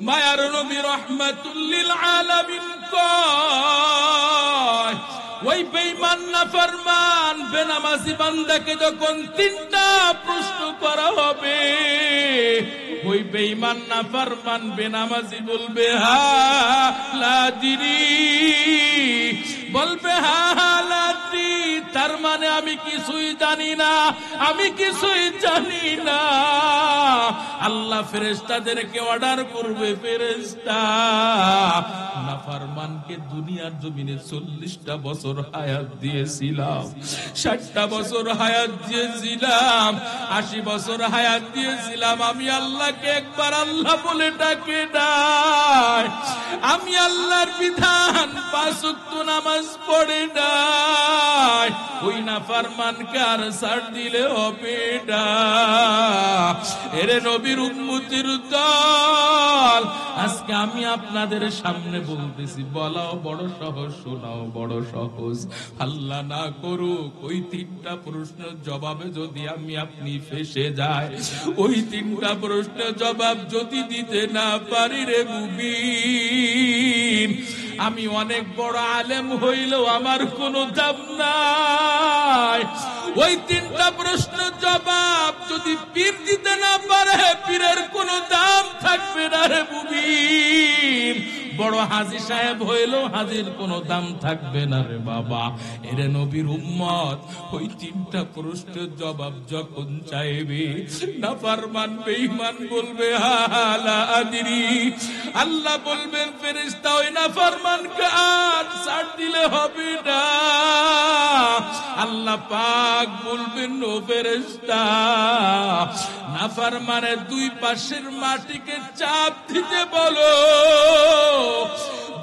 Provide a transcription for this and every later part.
মায়ার নবী রাহমাতুল লিল আলামিন কয়, ওই বেঈমান নাফরমান বেনামাজি বান্দাকে যখন তিনটা প্রশ্ন করা হবে, ওই বেঈমান নাফরমান বেনামাজি বলবে হা লাদিরি, বলবে হা লাদি, তার মানে আমি কিছুই জানি না, আমি কিছুই জানি না। আল্লাহ ফেরেশতাদেরকে অর্ডার করবে, ফেরেশতা নাফরমানকে দুনিয়ার জমিনে 40টা বছর হায়াত দিয়েছিলাম, 60টা বছর হায়াত দিয়েছিলাম, 80 বছর হায়াত দিয়েছিলাম, আমি আল্লাহকে একবার আল্লাহ বলে ডাকে নাই, আমি আল্লাহর বিধান 5 ওয়াক্ত নামাজ পড়ে নাই, ওই নাফরমানকে আর ছাড় দিলে হবে না। এরে নবীর উম্মতের দল, আজকে আমি আপনাদের সামনে বলতেছি, বলাও বড় সহজ, শোনাও বড় সহজ। আল্লাহ না করুক ওই 3টা প্রশ্নের জবাবে যদি আমি আপনি ফেসে যাই, ওই 3টা প্রশ্নের জবাব যদি দিতে না পারি রে মুমিন, আমি অনেক বড় আলেম হইলেও আমার কোনো দাম নাই। ওই 3টা প্রশ্নের জবাব যদি পীর দিতে না পারে, পীরের কোনো দাম থাকবে না রে মুমিন। বড় হাজী সাহেব হইলেও হাজীর কোনো দাম থাকবে না রে বাবা। এরে নবীর উম্মত, ওই 3টা প্রশ্নের জবাব যখন চাইবে, নাফরমান বেঈমান বলবে হা লা আদরি, আল্লাহ বলবেন ফেরেশতা ওই নাফরমানকে আর ছাড় দিলে হবে না। আল্লাহ পাক বলবেন ও ফেরেশতা, নাফরমানের 2 পাশের মাটিকে চাপ দিতে বলো।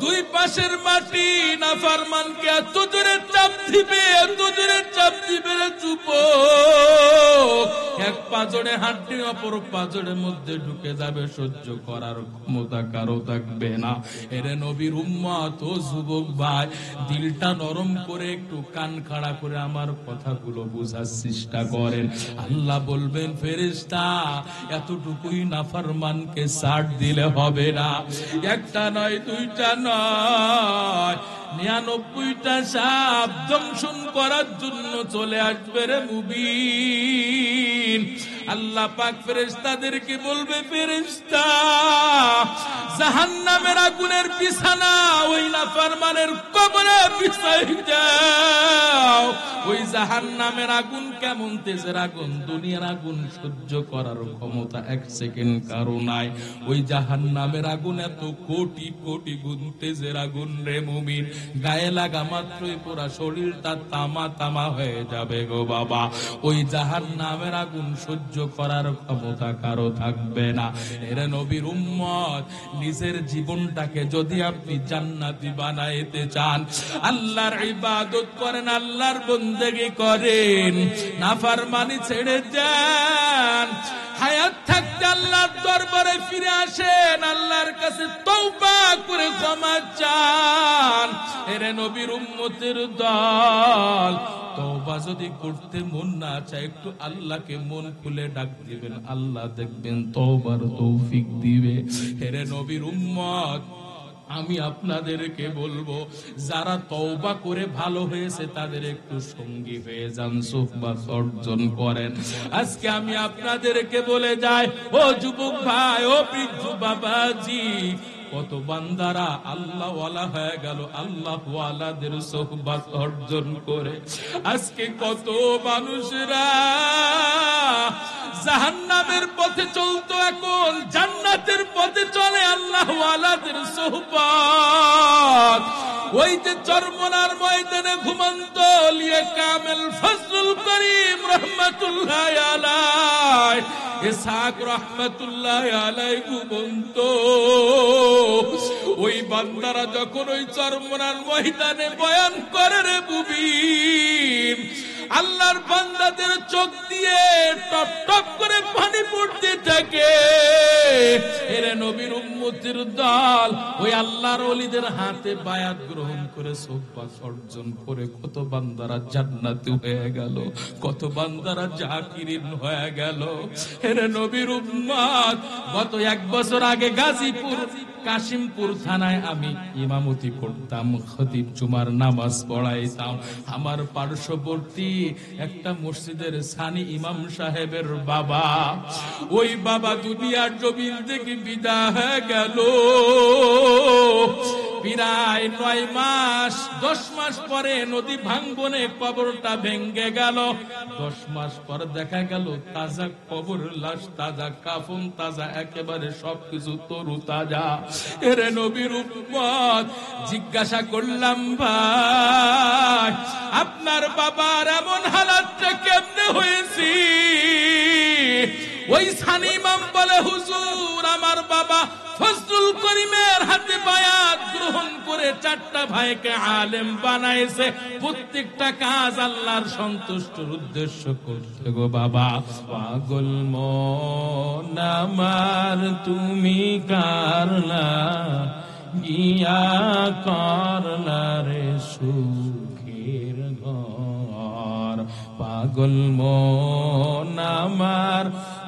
2 পাশের মাটি নাফরমানকে এত জোরে চাপ দিবে, এত জোরে চাপ দিবে রে চুপ, এক পাজরে হাঁটতে অপর পাজরের মধ্যে ঢুকে যাবে, সহ্য করার ক্ষমতা কারো থাকবে না। এরে নবীর উম্মত ও যুবক ভাই, দিলটা নরম করে একটু কান খাড়া করে আমার কথাগুলো বোঝার চেষ্টা করেন। আল্লাহ বলবেন ফেরেশতা, এতটুকুই নাফরমানকে ছাড় দিলে হবে না। একটা নয়, 2টা নয়, 99টা সাপ দংশন করার জন্য চলে আসবে রে মুমিন। আল্লাহ পাক ফেরেশতাদেরকে বলবে, ফেরেশতা জাহান্নামের আগুনের বিছানা ওই নাফরমানের কবরে বিছাই দাও। ওই জাহান্নামের আগুন কেমন তেজের আগুন, দুনিয়ার আগুন সহ্য করার ক্ষমতা 1 সেকেন্ড কারো নাই। ওই জাহান্নামের আগুন এত কোটি কোটি গুণ তেজের আগুন রে মুমিন, গায়ে লাগা মাত্রই পুরা শরীরটা তামা তামা হয়ে যাবে গো বাবা। ওই জাহান্নামের আগুন সহ্য করার ক্ষমতা কারো থাকবে না। এরে নবীর উম্মত, নিজের জীবনটাকে যদি আপনি জান্নাতি বানাইতে চান, আল্লাহর ইবাদত করেন, আল্লাহর বন্দেগী করেন, নাফরমানি ছেড়ে যান, হায়াত থাকতে আল্লাহর দরবারে ফিরে আসেন, আল্লাহর কাছে তওবা করে ক্ষমা চান। এরে নবীর উম্মতের দল, তওবা যদি করতে মন না চায়, একটু আল্লাহকে মন খুলে ডাক দিবেন, আল্লাহ দেখবেন তওবার তৌফিক দিবে। এরে নবীর উম্মত, আমি আপনাদেরকে বলবো, যারা তওবা করে ভালো হয়েছে তাদের একটু সঙ্গী হয়ে যান, সুহবাত অর্জন করেন। আজকে আমি আপনাদেরকে বলে যাই, ও যুবক ভাই, ও বৃদ্ধ বাবাজি, কত বান্দারা আল্লাহ ওয়ালা হয়ে গেল আল্লাহ ওয়ালাদের সুহবাত অর্জন করে। আজকে কত মানুষরা জাহান্নামের পথে চলতো, এখন জান্নাতের পথে চলে আল্লাহ ওয়ালাদের সুহবাত। ওই যে চরমনার ময়দানে ঘুমন্ত লিয়ে কামেল ফজলুল করিম রহমাতুল্লাহ আলাইহি, ইসহাক রহমাতুল্লাহ আলাইহি ঘুমন্ত। ওই বান্দারা যখন ওই চরমনার ময়দানে বয়ান করে রে মুমিন, আল্লাহর বান্দাদের চোখ দিয়ে টপ টপ করে পানি পড়তে থাকে। এরে নবীর উম্মতের দল ওই আল্লাহর ওলিদের হাতে বায়াত গ্রহণ করে সুবহান অর্জন করে কত বান্দারা জান্নাতি হয়ে গেল, কত বান্দারা জাকিরিন হয়ে গেল। এরে নবীর উম্মত, গত 1 বছর আগে গাজীপুর কাশিমপুর থানায় আমি ইমামতি করতাম, খতিব জুমার নামাজ পড়াইতাম। আমার পার্শ্ববর্তী একটা মসজিদের সানি ইমাম সাহেবের বাবা, ওই বাবা দুনিয়ার জমিন থেকে বিদায় হয়ে গেল। প্রায় 9 মাস 10 মাস পরে নদী ভাঙ্গনে কবরটা ভেঙ্গে গেল। 10 মাস পর দেখা গেল তাজা কবর, লাশ তাজা, কাফন তাজা, একেবারে সবকিছু তরু তাজা। এরে নবীর উম্মত, জিজ্ঞাসা করলাম, ভাই আপনার বাবার এমন হালাতটা কেমনে হয়েছে? ওই সানি ইমাম বলে, হুজুর আমার বাবা ফজলুল করিমের হাতে বায়াত গ্রহণ করে 4টা ভাইকে আলেম বানাইছে, প্রত্যেকটা কাজ আল্লাহর সন্তুষ্টির উদ্দেশ্য করতে গো বাবা। পাগল মন আমার তুমি কারলা, গিয়া করলা রে সুখের ঘর। পাগল মন আমার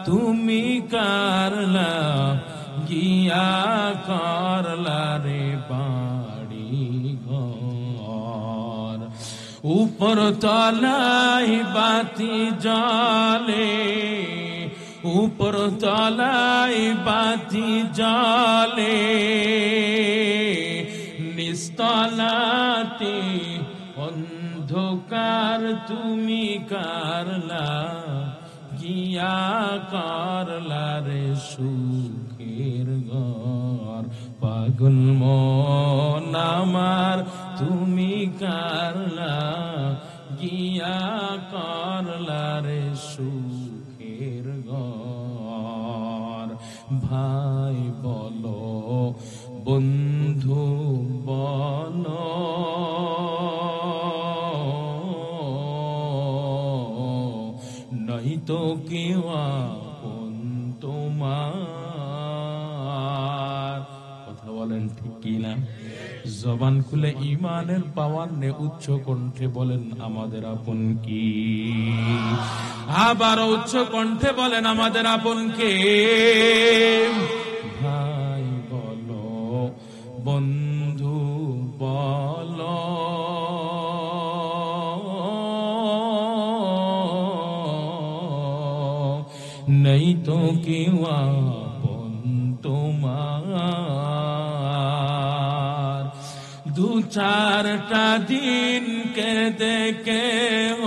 তুমি কারলা, গিয়া করলা রে বাড়ি ঘর। উপর তলায় বাতি জ্বলে, উপর তলায় বাতি জ্বলে, নিস্তলাতে অন্ধকার তুমি কারলা, গিয়া করলা রে সুখের ঘর। পাগল মন আমার তুমি কারলা, গিয়া করলা রে সুখের ঘর। ভাই বলো বন্ধু বলো, নাই তো কেউ আপন তোমার। কথা বলেন ঠিক কিনা? জবান খুলে ইমানের পাওয়ার নে উচ্চ কণ্ঠে বলেন আমাদের আপন কি? আবার উচ্চ কণ্ঠে বলেন আমাদের আপন কে? ভাই বলো বন্ধু বলো, নেই তো কেউ আপন তোমার। 2-4টা দিন কেঁদে কেউ,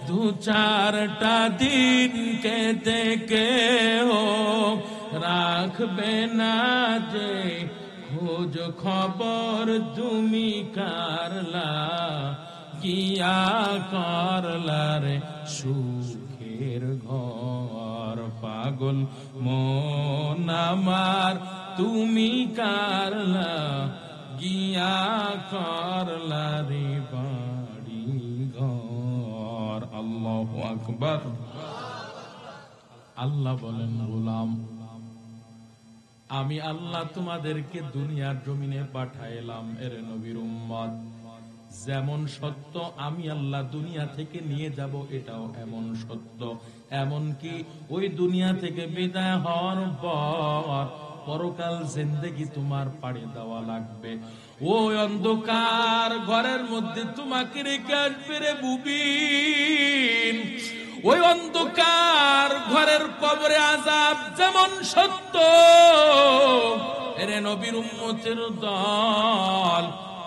2-4টা দিন কেঁদে কেউ রাখবে না যে খোঁজ খবর তুমি কারলা, গিয়া করলা রে সুখের ঘর। পাগল মন আমার তুমি কারলা, গিয়া করলা রে বাড়ি ঘর। আল্লাহু আকবার। আল্লাহ বলেন, গোলাম আমি আল্লাহ তোমাদেরকে দুনিয়ার জমিনে পাঠাইলাম এর নবীর উম্মত। যেমন সত্য আমি আল্লাহ দুনিয়া থেকে নিয়ে যাব, এটাও এমন সত্য। এমনকি ওই দুনিয়া থেকে বিদায় হওয়ার পর পরকাল জিন্দেগি তোমার পাড়ি দেওয়া লাগবে। ওই অন্ধকার ঘরের মধ্যে তোমাকে রেখে আসবে রে বুবিন। ওই অন্ধকার ঘরের কবরে আযাব যেমন সত্য, এরে নবীর উম্মতের দল,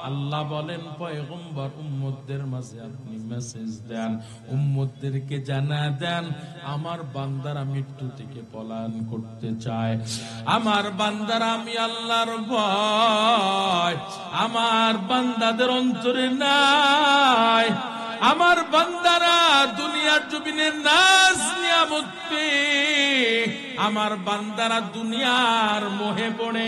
আল্লাহ বলেন পয়গম্বর উম্মতদের মাঝে আপনি মেসেজ দেন, উম্মতদেরকে জানা দেন আমার বান্দারা মৃত্যু থেকে পলায়ন করতে চায়। আমার বান্দারা আমি আল্লাহর ভয় আমার বান্দাদের অন্তরে নাই। আমার বান্দারা দুনিয়ার জমিনে নাজ নিয়ামত পেয়ে আমার বান্দারা দুনিয়ার মোহে পড়ে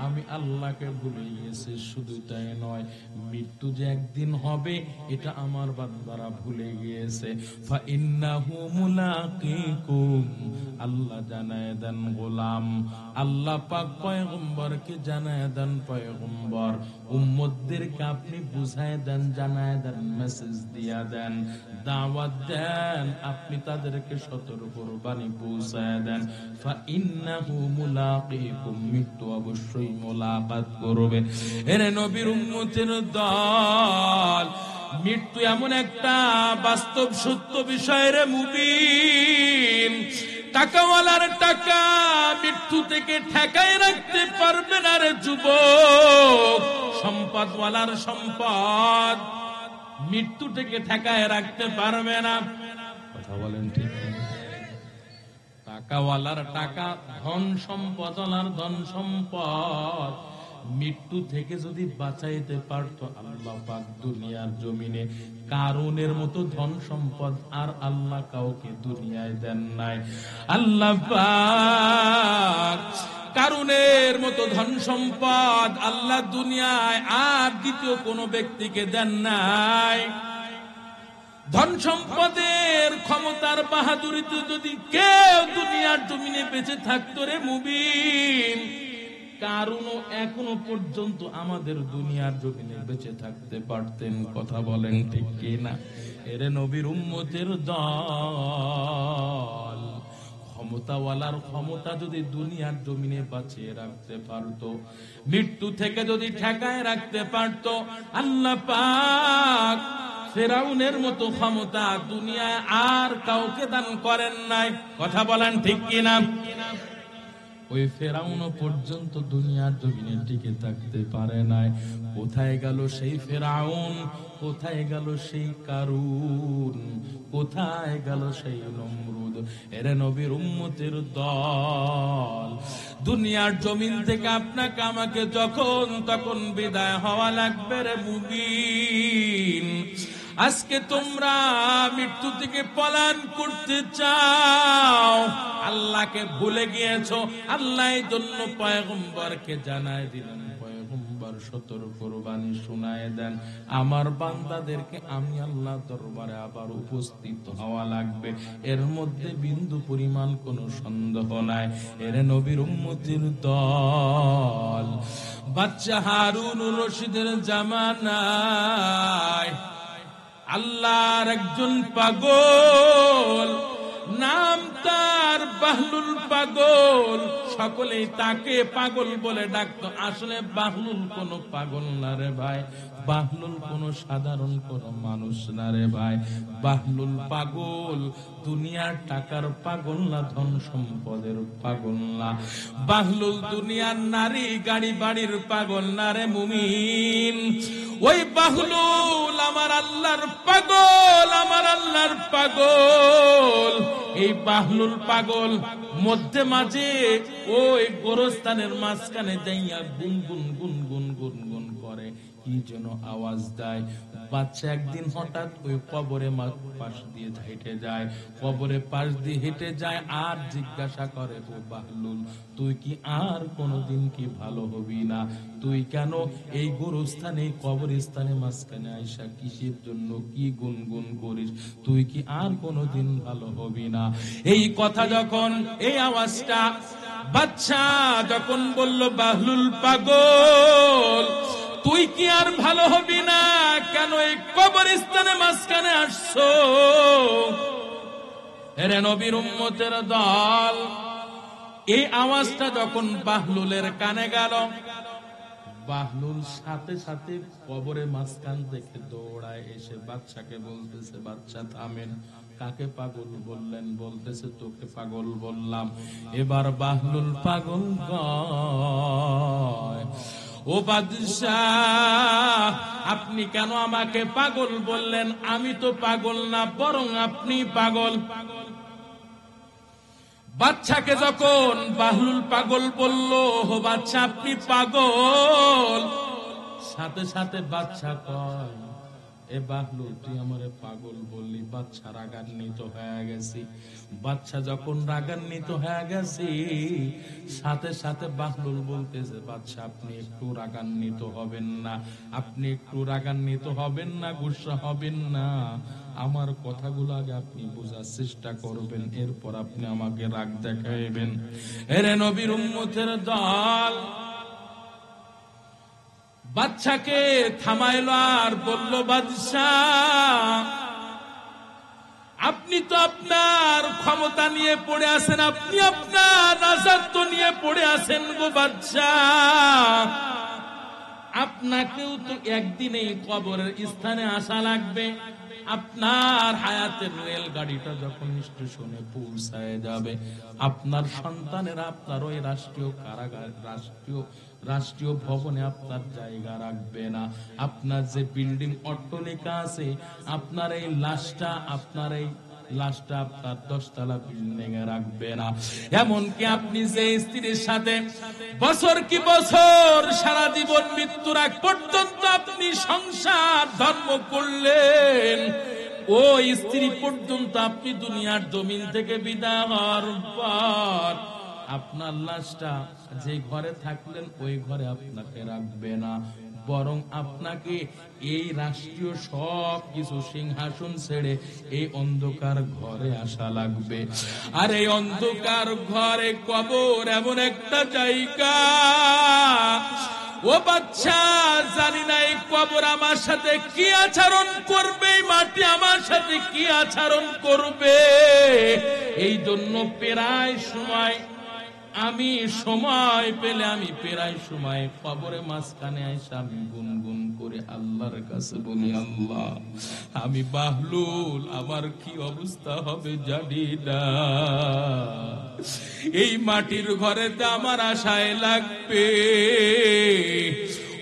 আমি আল্লাহকে ভুলে গেছি। শুধু তাই নয়, মৃত্যু যে একদিন হবে এটা আমার বান্দারা ভুলে গিয়েছে। ফাইন্নাহু মুলাকিকুম, আল্লাহ জানায় দেন গোলাম, আল্লাহ পাক পয়গম্বরকে জানায় দেন, পয়গম্বর উম্মতদেরকে আপনি বুঝায় দেন, জানায় দেন, মেসেজ দিয়া দেন, দাওয়াত দেন, আপনি তাদেরকে সতর্কর বাণী পৌঁছায় দেন। ফাইন্নাহু মুলাকিকুম, মৃত্যু অবশ্যই মোলাকাত করবে। এরে নবীর উম্মতের দল, মৃত্যু এমন একটা বাস্তব সত্য বিষয় রে মুবিন, টাকাওয়ালার টাকা মৃত্যু থেকে ঠেকায় রাখতে পারবে না রে যুবক, সম্পদওয়ালার সম্পদ মৃত্যু থেকে ঠেকায় রাখতে পারবে না। কথা বলেন ঠিক? টাকাওয়ালার টাকা, ধন সম্পদওয়ালার ধন সম্পদ মৃত্যু থেকে যদি বাঁচাইতে পারতো আল্লাহ পাক দুনিয়ার জমিনে কারুনের মতো ধন সম্পদ আর আল্লাহ কাউকে দুনিয়ায় দেন নাই। আল্লাহ পাক কারুনের মতো ধন সম্পদ আল্লাহ দুনিয়ায় আর দ্বিতীয় কোনো ব্যক্তিকে দেন নাই। ধন সম্পদের ক্ষমতার বাহাদুরিতে যদি কেউ দুনিয়ার জমিনে বেঁচে থাকতো রে মুবিন, কারণও এখনো পর্যন্ত আমাদের দুনিয়ার জমিনে বেঁচে থাকতে পারতেন। কথা বলেন ঠিক কিনা? এরে নবীর উম্মতের দল, ক্ষমতাওয়ালার ক্ষমতা যদি দুনিয়ার জমিনে বাঁচিয়ে রাখতে পারতো, মৃত্যু থেকে যদি ঠেকায় রাখতে পারতো, আল্লাহ পাক ফেরাউনের মতো ক্ষমতা দুনিয়ায় আর কাউকে দান করেন নাই। কথা বলেন ঠিক কিনা? ওই ফেরাউন পর্যন্ত দুনিয়ার জমিনে টিকে থাকতে পারে নাই। কোথায় গেল সেই ফেরাউন? কোথায় গেল সেই কারুন? কোথায় গেল সেই নমরুদ? এরে নবীর উম্মতের দল, দুনিয়ার জমিন থেকে আপনাকে আমাকে যখন তখন বিদায় হওয়া লাগবে রে মুবিন। আজকে তোমরা মৃত্যু থেকে পলায়ন করতে চাও, আল্লাহকে ভুলে গিয়েছো। আল্লাহ এই জন্য পয়গম্বরকে জানায় দিলেন, পয়গম্বর সতর্কর বাণী শোনায় দেন, আমার বান্দাদেরকে আমি আল্লাহ দরবারে আবার উপস্থিত হওয়া লাগবে, এর মধ্যে বিন্দু পরিমাণ কোনো সন্দেহ নাই। এর নবীর উম্মতের দল, বাচ্চা হারুন রশিদের জামানায় আল্লাহর একজন পাগল, নাম তার বাহলুল পাগল, সকলেই তাকে পাগল বলে ডাকতো। আসলে বাহলুল কোন পাগল না রে ভাই, বাহলুল কোন সাধারণ কোন মানুষ না রে ভাই। বাহলুল পাগল দুনিয়ার টাকার পাগল না, ধন সম্পদের পাগল না। বাহলুল দুনিয়ার নারী গাড়ি বাড়ির পাগল না রে মুমিন। ওই বাহলুল আমার আল্লাহর পাগল, আমার আল্লাহর পাগল। এই বাহলুল পাগল মধ্যে মাঝে ওই গোরস্থানের মাঝখানে যাইয়া গুনগুন গুনগুন গুনগুন করে, কি যেন আওয়াজ দেয়। বাচ্চা একদিন হঠাৎ ওই কবরে পাশ দিয়ে হেঁটে যায়, কবরে পাশ দিয়ে হেঁটে যায় আর জিজ্ঞাসা করে, ও বাহলুল, তুই কি আর কোনদিন কি ভালো হবি না? তুই কেন এই গোরস্থানে কবরস্থানে মাঝখানে আইসা কিসের জন্য কি গুনগুন করিস? তুই কি আর কোনদিন ভালো হবি না? এই কথা যখন, এই আওয়াজটা বাচ্চা যখন বলল, বাহলুল পাগল তুই কি আর ভালো হবি না? কেন এই কবরস্থানে মাঝখানে আসছো? এরে নবীর উম্মতের দল, এই আওয়াজটা যখন বাহলুলের কানে গেল, বাহলুল সাথে সাথে কবরের মাঝখান থেকে দৌড়ায় এসে বাচ্চাকে বলতেছে, বাচ্চা থামেন। কাকে পাগল বললেন? বলতেছে, তোকে পাগল বললাম। এবার বাহলুল পাগল গয়, ও বাদশাহ, আপনি কেন আমাকে পাগল বললেন? আমি তো পাগল না, বরং আপনি পাগল। বাচ্চাকে যখন বাহলুল পাগল বলল, ও বাচ্চা আপনি পাগল, সাথে সাথে বাচ্চা কয়, এ বাহলুল তুই আমারে পাগল বললি। বাচ্চা রাগান্বিত হয়ে গেছি। বাচ্চা যখন রাগান্বিত হয়ে গেছি, সাথে সাথে বাহলুল বলতেছে, বাচ্চা আপনি একটু রাগান্বিত হবেন না, আপনি একটু রাগান্বিত হবেন না, গুসা হবেন না। আমার কথাগুলো আগে আপনি বোঝার চেষ্টা করবেন, এরপর আপনি আমাকে রাগ দেখাইবেন। এরে নবীর উম্মতের দল বাচ্চাকে থামাইলো আর বলল, বাদশাহ আপনি তো আপনার ক্ষমতা নিয়ে পড়ে আছেন, আপনি আপনার রাজত্ব নিয়ে পড়ে আছেন গো বাদশাহ। আপনাকেও তো একদিন এই কবরের স্থানে আসা লাগবে। আপনার হায়াতের রেলগাড়িটা যখন স্টেশনে পৌঁছায় যাবে, আপনার সন্তানেরা আপনার ওই রাষ্ট্রীয় কারাগার, রাষ্ট্রীয় ভবনে আপনার জায়গা রাখবে না। আপনার যে বিল্ডিং অট্টালিকা আছে, আপনার এই লাশটা আপনার 10 তলা বিল্ডিং এ রাখবে না। এমনকি আপনি যে স্ত্রীর সাথে বছর কি বছর সারা জীবন মৃত্যুর আগ পর্যন্ত আপনি সংসার ধর্ম করলেন, ওই স্ত্রী পর্যন্ত আপনি দুনিয়ার জমিন থেকে বিদায় হওয়ার পর আপনার লাশটা যে ঘরে থাকলেন ওই ঘরে আপনাকে রাখবে না, বরং আপনাকে এই রাষ্ট্রীয় সব কিছু সিংহাসন ছেড়ে এই অন্ধকার ঘরে আসা লাগবে। আর এই অন্ধকার ঘরে কবর এমন একটা জায়গা, ও বাচ্চা জানি না এই কবর আমার সাথে কি আচরণ করবে, মাটি আমার সাথে কি আচরণ করবে। এই জন্য প্রায় সময় আমি সময় পেলে আমি প্রায় সময় কবরে মাঝখানে আইসা আমি গুনগুন করে আল্লাহর কাছে বলি, আল্লাহ আমি বাহলুল, আমার কি অবস্থা হবে জানি না। এই মাটির ঘরেতে আমার আশায় লাগবে।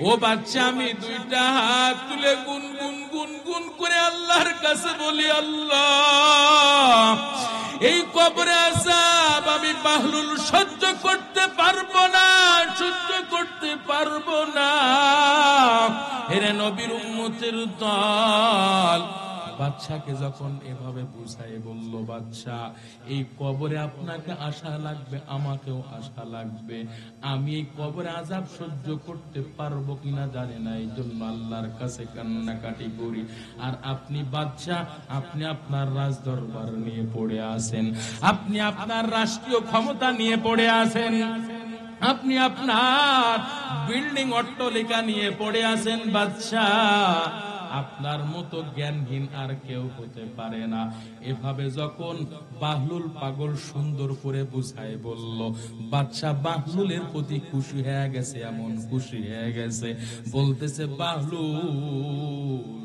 ও বাচ্চা আমি 2টা হাত তুলে গুনগুন গুনগুন করে আল্লাহর কাছে বলি, আল্লাহ এই কবরে আযাব আমি বাহলুল সহ্য করতে পারবো না, সহ্য করতে পারবো না। হেরে নবীর উম্মতের দল বাদশাকে যখন এভাবে বুঝাই বলল, বাদশা এই কবরে আপনাকে আশা লাগবে, আমাকেও আশা লাগবে, আমি এই কবরে আযাব সহ্য করতে পারবো কিনা জানি না, এই জন্য আল্লাহর কাছে কান্নাকাটি করি। আর আপনি বাদশা, আপনি আপনার রাজদরবার নিয়ে পড়ে আছেন, আপনি আপনার রাষ্ট্রীয় ক্ষমতা নিয়ে পড়ে আছেন, আপনি আপনার বিল্ডিং অট্টালিকা নিয়ে পড়ে আছেন। বাদশা আপনার মতো জ্ঞানহীন আর কেউ হতে পারে না। এভাবে যখন বাহলুল পাগল সুন্দর করে বুঝায় বলল, বাদশা বাহলুলের প্রতি খুশি হয়ে গেছে, এমন খুশি হয়ে গেছে বলতেছে, বাহলুল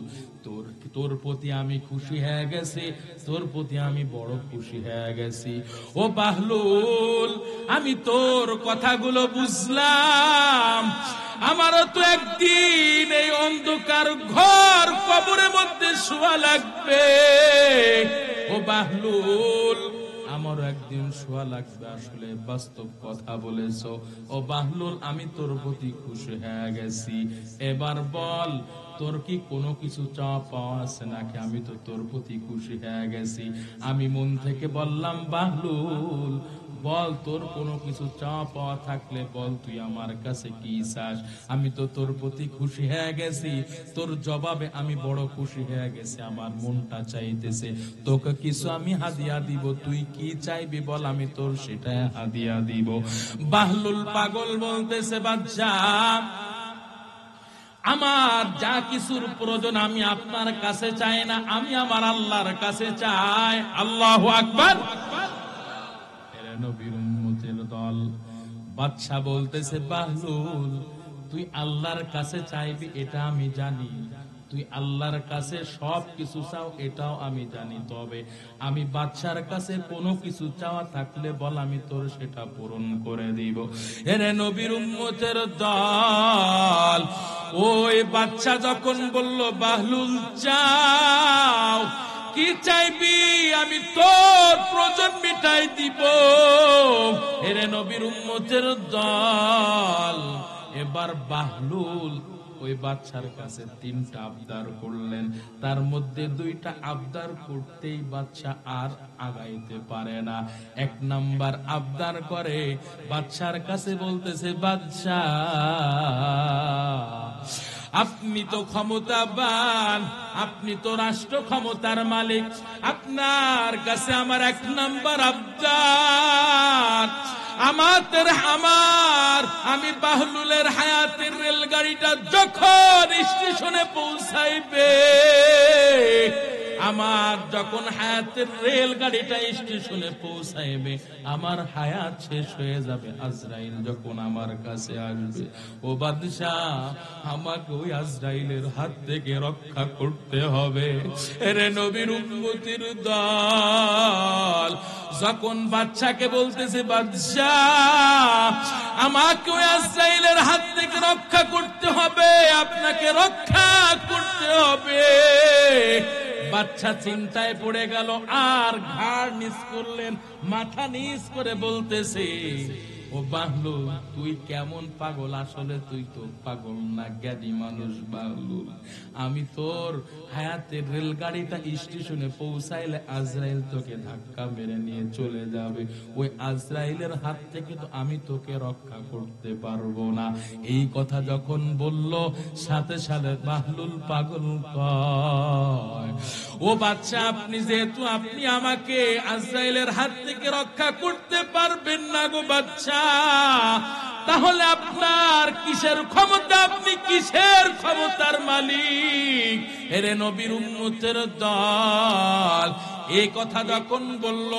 তোর প্রতি আমি খুশি হয়ে গেছি, তোর প্রতি আমি বড় খুশি হয়ে গেছি। ও বাহলুল আমি তোর কথাগুলো বুঝলাম, আমারও তো একদিন এই অন্ধকার ঘর কবরের মধ্যে শোয়া লাগবে। ও বাহলুল আমারও একদিন শোয়া লাগবে, আসলে বাস্তব কথা বলেছো। ও বাহলুল আমি তোর প্রতি খুশি হয়ে গেছি, এবার বল তোর কি কোনো কিছু চাওয়া পাওয়া আছে নাকি? আমি তো তোর প্রতি খুশি হয়ে গেছি। আমি মন থেকে বললাম, বাহলুল বল তোর কোনো কিছু চাওয়া পাওয়া থাকলে বল, তুই আমার কাছে কি চাস? আমি তো তোর প্রতি খুশি হয়ে গেছি, তোর জবাবে আমি বড় খুশি হয়ে গেছি, আমার মনটা চাইতেছে তোকে কিছু আমি হাদিয়া দিব, তুই কি চাইবি বল, আমি তোর সেটা হাদিয়া দিব। বাহলুল পাগল বলতেছে, বাদশাহ আমার যা কিছুর প্রয়োজন আমি আপনার কাছে চাই না, আমি আমার আল্লাহর কাছে চাই। আল্লাহু আকবার। নবীর উম্মতের দল বাদশা বলতেছে, বাহলুল তুই আল্লাহর কাছে চাইবি এটা আমি জানি, তুই আল্লাহর কাছে সব কিছু চাও এটাও আমি জানি, তবে আমি বাদশার কাছে কোনো কিছু চাওয়া থাকলে বল, আমি তোর সেটা পূরণ করে দিব। এরে নবীর উম্মতের দল ওই বাদশা যখন বলল, বাহলুল চাও কি চাইবি, আমি তোর প্রয়োজন মিটাই দিব। এরে নবীর উম্মতের দল এবার বাহলুল ওই বাদশার কাছে 3টা আবদার করলেন, তার মধ্যে 2টা আবদার করতেই বাদশা আর আগাইতে পারে না। 1 নাম্বার আবদার করে বাদশার কাছে বলতেছে, বাদশা আপনি তো ক্ষমতাবান, আপনি তো রাষ্ট্র ক্ষমতার মালিক, আপনার কাছে আমার 1 নাম্বার আবদার, আমি বাহলুলের হায়াতের রেলগাড়িটা যখন স্টেশনে পৌঁছাইবে, আমার যখন হায়াতের রেলগাড়িটা স্টেশনে পৌঁছাইবে, আমার হায়াত শেষ হয়ে যাবে, আজরাইল যখন আমার কাছে আসবে, ও বাদশাহ আমাকে ওই আজরাইলের হাত থেকে রক্ষা করতে হবে। এরে নবীর উম্মতির দল যখন বাদশাকে বলতেছে, বাদশাহ আমাকে ওই আজরাইলের হাত থেকে রক্ষা করতে হবে, আপনাকে রক্ষা করতে হবে, বাদশা চিন্তায় পড়ে গেল, আর ঘাড় নিচ করলেন, মাথা নিচ করে বলতেছে, ও বাহলুল তুই কেমন পাগল, আসলে তুই তো পাগল না, জ্ঞানী মানুষ বাহলুল। আমি তোর হায়াতের রেলগাড়িটা স্টেশনে পৌঁছাইলে আজরাইল তোকে ধাক্কা মেরে নিয়ে চলে যাবে, ওই আজরাইলের হাত থেকে তো আমি তোকে রক্ষা করতে পারবো না। এই কথা যখন বলল, সাথে সাথে বাহলুল পাগল কয়, ও বাচ্চা আপনি যেহেতু আপনি আমাকে আজরাইলের হাত থেকে রক্ষা করতে পারবেন না গো বাচ্চা, তাহলে আপনার কিসের ক্ষমতা, আপনি কিসের ক্ষমতার মালিক? এরে নবীর উম্মতের দল এই কথা যখন বলল,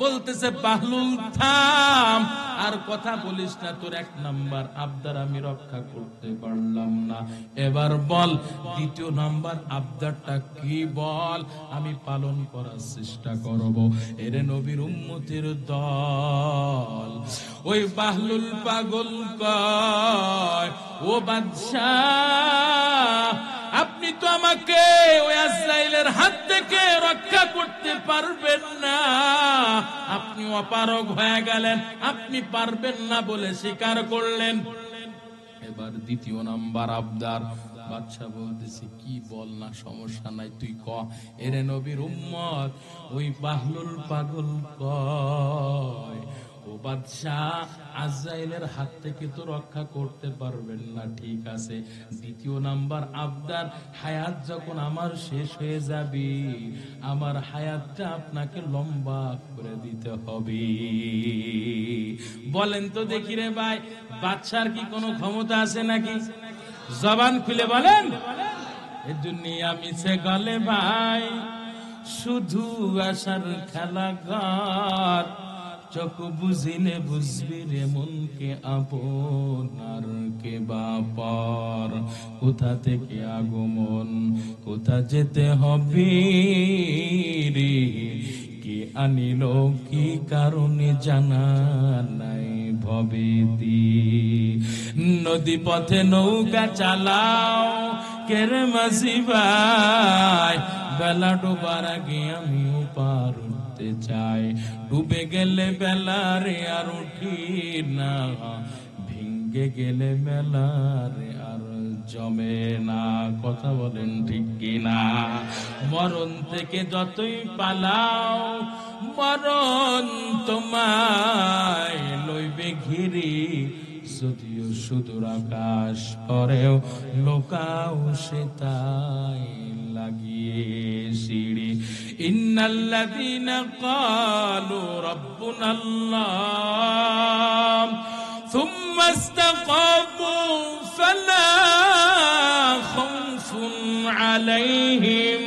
বলতেছে বাহলুল থাম, আর কথা বলিস না, তোর 1 নাম্বার আবদার আমি রক্ষা করতে পারলাম না, এবার বল 2য় নাম্বার আবদারটা কি, বল, আমি পালন করার চেষ্টা করব। এরে নবীর উম্মতের দল ওই বাহলুল পাগল কয়, ও বাদশাহ আপনি তো আমাকে ওই আজরাইলের হাত থেকে রক্ষা করতে পারবেন না, আপনি অপারগ হয়ে গেলেন, আপনি পারবেন না বলে স্বীকার করলেন। এবার 2য় নাম্বার আবদার, বাদশা বলতেছে, কি বল না, সমস্যা নাই তুই ক। এরে নবীর উম্মত ওই বাহলুল পাগল কয়, ও বাদশাহ আজরাইলের হাত থেকে তো রক্ষা করতে পারবেন না, ঠিক আছে, 2য় নাম্বার আবদার, হায়াত যখন আমার শেষ হয়ে যাবে, আমার হায়াতটা আপনাকে লম্বা করে দিতে হবে। বলেন তো দেখি রে ভাই, বাদশার কি কোনো ক্ষমতা আছে নাকি? জবান খুলে বলেন। এ দুনিয়া মিছে গলে ভাই, শুধু আশার খেলাঘর, চোখ বুঝিলে বুঝবি রে মনকে আপন, আর কে বাপর, কোথা থেকে আগমন, কোথা যেতে হবে রে, কে আনিল কি কারণে জানা নাই ভবেতি। নদী পথে নৌকা চালাও কেরে মাঝি ভাই, বেলা ডোবার আগে আমিও পার উঠতে চাই, ডুবে গেলে বেলা রে আর উঠি না, ভেঙ্গে গেলে মেলা রে আর জমে না। কথা বলেন ঠিক কিনা? মরণ থেকে যতই পালাও, মরণ তোমায় লইবে ঘিরি, যদিও সুদূর আকাশ পরেও লোকাও সে তাই লাগিয়ে সিঁড়ি। ইন্নাল্লাযীনা ক্বালু রাব্বুনাল্লাহ সুম্মা ইসতাকামু ফালা খাউফুন আলাইহিম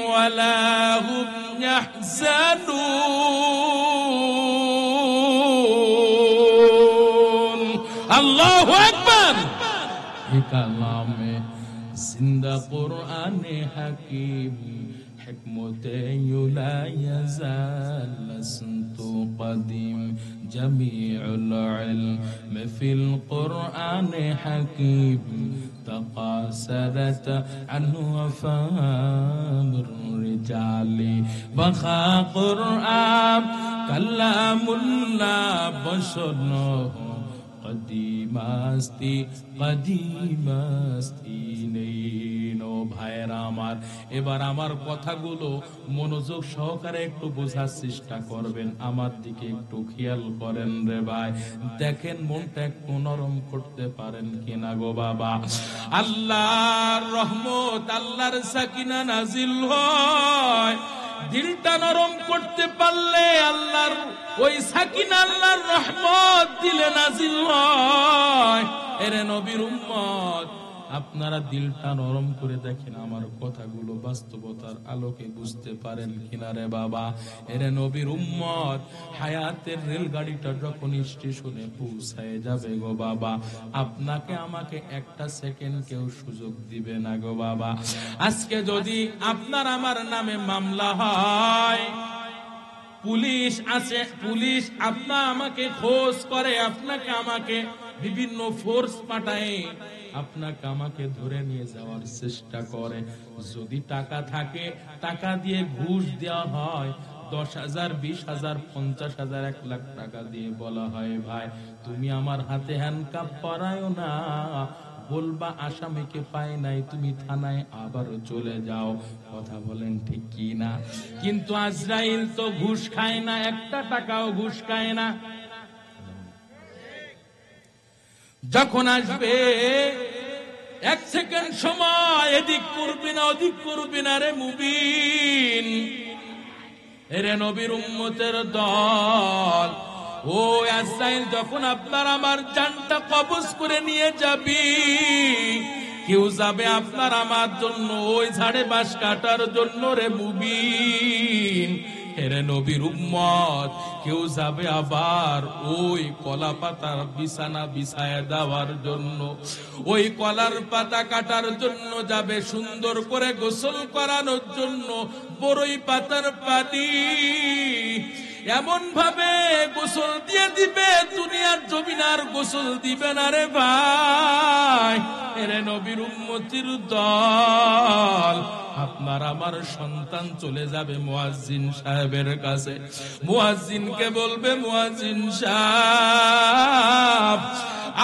ওয়ালা হুম ইয়াহজানুন। আল্লাহু আকবার। এ কালামে জিন্দা কুরআনে হাকিম, হিকমতে লা ইয়াজাল লাসতু কদিম, জামিউল ইলম ফিল কুরআনে হাকিম, তাকাসারাত আনহু আফামুর রিজালি, বাখা কুরআন কালামুল্লাহ বশর কদিমাস্তি কদিমাস্তি নেই। ও ভাইরা আমার, এবার আমার কথাগুলো মনোযোগ সহকারে একটু বোঝার চেষ্টা করবেন, আমার দিকে একটু খেয়াল করেন রে ভাই। দেখেন মনটা একটু নরম করতে পারেন কিনা গো বাবা। আল্লাহর রহমত, আল্লাহর সাকিনা নাজিল হয়, দিলটা নরম করতে পারলে আল্লাহর ওই সাকিনা, আল্লাহর রহমত দিলে নাজিল হয়। এরে নবীর উম্মত, আপনারা দিলটা নরম করে দেখেন, আমার কথাগুলো বাস্তবতার আলোকে বুঝতে পারেন কিনা রে বাবা। এরে নবীর উম্মত, হায়াতের রেলগাড়িটা যখন স্টেশনে পৌঁছায় যাবে গো বাবা, আপনাকে আমাকে একটা সেকেন্ড কেউ সুযোগ দিবে না গো বাবা। আজকে যদি আপনার আমার নামে মামলা হয়, পুলিশ আছে, পুলিশ আপনার আমাকে খোঁজ করে, আপনাকে আমাকে বিভিন্ন ফোর্স পাঠায়, আপনাকে আমাকে ধরে নিয়ে যাওয়ার চেষ্টা করে। যদি টাকা থাকে, টাকা দিয়ে ঘুষ দেওয়া হয়, 10,000, 20,000, 50,000, 1 লাখ টাকা দিয়ে বলা হয়, ভাই তুমি আমার হাতে হ্যান্ডকাপ পরায়ও না, বলবা আসামিকে পাই নাই, তুমি থানায় আবারও চলে যাও। কথা বলেন ঠিক কি না? কিন্তু আজরাইল তো ঘুষ খায় না, একটা টাকাও ঘুষ খায় না। যখন আসবে 1 সেকেন্ড সময় এদিক করবি না ওদিক করবি না রে মুবিন। এরে নবীর উম্মতের দল, ও আজরাইল যখন আপনার আমার জানটা কবজ করে নিয়ে যাবি, কেউ যাবে আপনার আমার জন্য ওই ঝাড়ে বাঁশ কাটার জন্য রে মুবিন। এরে নবীর উম্মত, কেউ যাবে আবার ওই কলা পাতার বিছানা বিছায়া দেওয়ার জন্য, ওই কলার পাতা কাটার জন্য যাবে, সুন্দর করে গোসল করানোর জন্য বড়ই পাতার পানি এমন ভাবে গোসল দিয়ে দিবে, দুনিয়ার জমিনার গোসল দিবে না রে ভাই। এরে নবীর উম্মতির দল, আপনার আমার সন্তান চলে যাবে মুয়াজ্জিন সাহেবের কাছে, মুয়াজ্জিনকে বলবে, মুয়াজ্জিন সাহেব,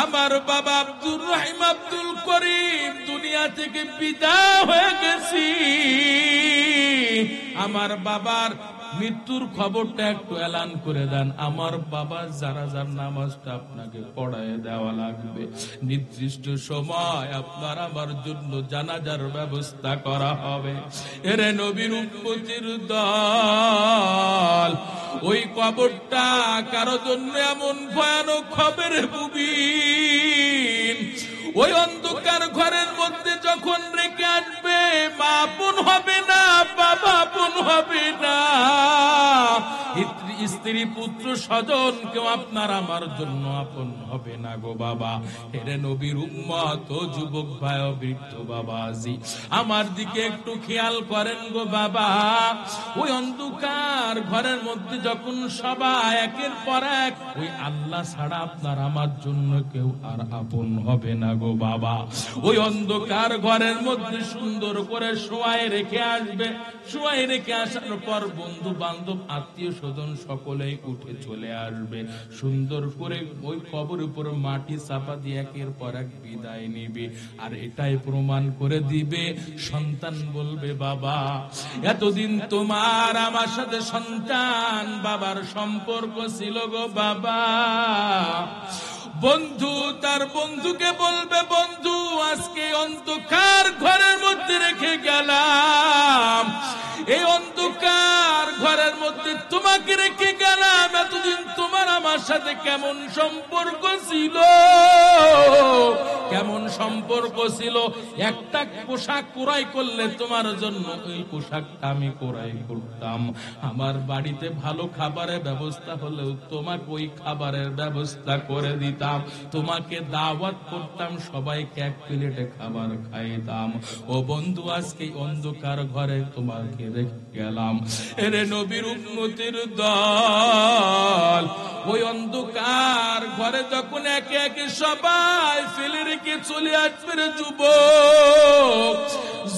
আমার বাবা আব্দুর রহিম আব্দুল করিম দুনিয়া থেকে বিদায় হয়ে গেছি, আমার বাবার মৃত্যুর খবরটা একটু এলান করে দেন। আমার বাবার জানাজার নামাজটা আপনাকে পড়ায় দেওয়া লাগবে, নির্দিষ্ট সময় আপনার আমার জন্য জানাজার ব্যবস্থা করা হবে। এরে নবীর উম্মতির দল, ওই কবরটা কারো জন্য এমন ভয়ানক হবে রে মুবিন, ওই অন্ধকার ঘরের মধ্যে যখন রেখে আসবে, মা আপন হবে না, বাবা আপন হবে না, স্ত্রী পুত্র স্বজন কেউ আপনার আমার জন্য আপন হবে না গো বাবা। এরে নবীর উম্মত, ও যুবক ভাই, বৃদ্ধ বাবাজি, আমার দিকে একটু খেয়াল করেন গো বাবা। ওই অন্ধকার ঘরের মধ্যে যখন সবাই একের পর এক, ওই আল্লাহ ছাড়া আপনার আমার জন্য কেউ আর আপন হবে না গো বাবা। ওই অন্ধকার ঘরের মধ্যে সুন্দর করে শোয়ায় রেখে আসবে, শোয়ায় রেখে আসার পর বন্ধু বান্ধব আত্মীয় স্বজন সকলেই উঠে চলে আসবে, সুন্দর করে ওই কবর উপর মাটি চাপা দিয়ে একের পর এক বিদায় নিবে। আর এটাই প্রমাণ করে দিবে, সন্তান বলবে, বাবা এতদিন তোমার আমার সাথে সন্তান বাবার সম্পর্ক ছিল গো বাবা। বন্ধু তার বন্ধুকে বলবে, বন্ধু আজকে অন্ধকার ঘরের মধ্যে রেখে গেলাম, এই অন্ধকার ঘরের মধ্যে তোমাকে রেখে গেলাম, এতদিন তোমার আমার সাথে কেমন সম্পর্ক ছিল, কেমন সম্পর্ক ছিল। একটা পোশাক ক্রয় করলে তোমার জন্য ওই পোশাকটা আমি ক্রয় করতাম, আমার বাড়িতে ভালো খাবারের ব্যবস্থা হলেও তোমাকে ওই খাবারের ব্যবস্থা করে দিতাম, তোমাকে দাওয়াত করতাম, সবাইকে এক প্লেটে খাবার খাইতাম। ও বন্ধু আজকে অন্ধকার ঘরে তোমাকে রেখে গেলাম। এরে নবীর উম্মতের দল, ওই অন্ধকার ঘরে যখন একে একে সবাই ফেলে রেখে চলে আসবে রে যুবক,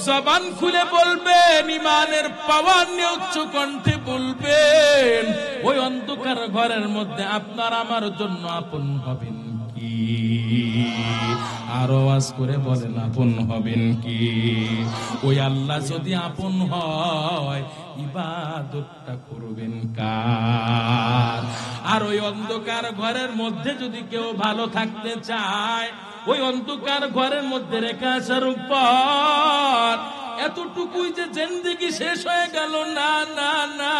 জবান খুলে বলবেন, ইমানের পাওয়ার নিয়ে উচ্চ কণ্ঠে বলবেন, ওই অন্ধকার ঘরের মধ্যে আপনার আমার জন্য আপন হবেন কি? আরো আওয়াজ করে বলেন আপন হবেন কি? ওই আল্লাহ যদি আপন হয় ইবাদতটা করবেন কার? আর ওই অন্ধকার ঘরের মধ্যে যদি কেউ ভালো থাকতে চায়, ওই অন্ধকার ঘরের মধ্যে রেখে আসার পর এতটুকুই যে জিন্দেগি শেষ হয়ে গেল, না না না,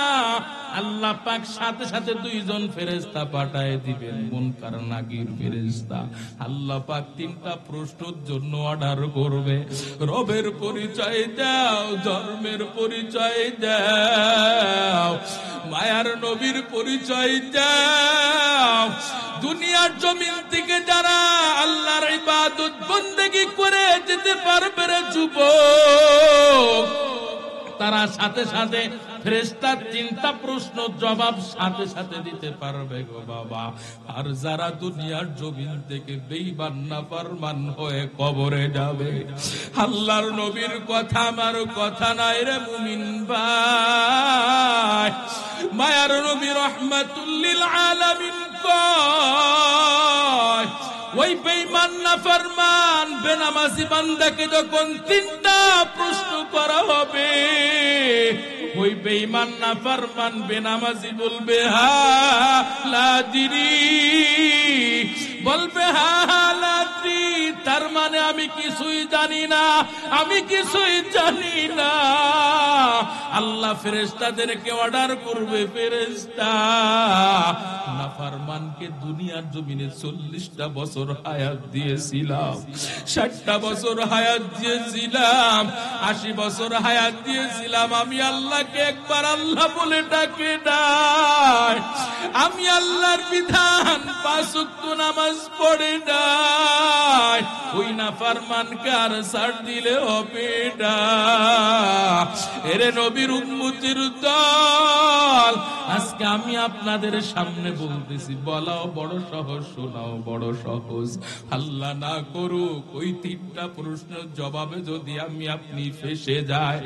আল্লাহ পাক সাথে সাথে দুইজন ফেরেশতা পাঠায় দিবেন, মুনকার নাকির ফেরেশতা। আল্লাহ পাক তিনটা প্রশ্নের জন্য অর্ডার করবে, রবের পরিচয় দাও, ধর্মের পরিচয় দাও, মায়ার নবীর পরিচয় দাও। দুনিয়ার জমিন থেকে যারা আল্লাহর ইবাদত বন্দেগী করে যেতে পারবে রে যুবক, তারা সাথে সাথে ফেরেশতার চিন্তা প্রশ্ন জবাব সাথে সাথে দিতে পারবে গো বাবা। আর যারা দুনিয়ার জমিন থেকে বেঈমান নাফরমান হয়ে কবরে যাবে, আল্লাহর নবীর কথা আমার কথা নাই রে মুমিন ভাই, মায়ার নবী রাহমাতুল লিল আলামিন কয়, ওই বেঈমান নাফরমান বেনামাজি বান্দাকে যখন তিনটা প্রশ্ন করা হবে, ওই বেঈমান নাফরমান বেনামাজি বলবে হা লাদিরি, বলবে হা লাদি, তার মানে আমি কিছুই জানি না, আমি কিছুই জানি না। আল্লাহ ফেরেশতাদেরকে অর্ডার করবে, ফেরেশতা নাফরমানকে দুনিয়ার জমিনে 40টা বছর হায়াত দিয়েছিলাম, 60টা বছর হায়াত দিয়েছিলাম, 80 বছর হায়াত দিয়েছিলাম, আমি আল্লাহকে একবার আল্লাহ বলে ডাকে নাই, আমি আল্লাহর বিধান 5 ওয়াক্ত নামাজ পড়ে নাই, ওই নাফরমানকে আর ছাড় দিলে হবে না। এরে নবীর উম্মতের দল, আজকে আমি আপনাদের সামনে বলতেছি, বলাও বড় সহজ, শোনাও বড় সহজ। আল্লাহ না করুক ওই তিনটা প্রশ্নের জবাবে যদি আমি আপনি ফেসে যাই,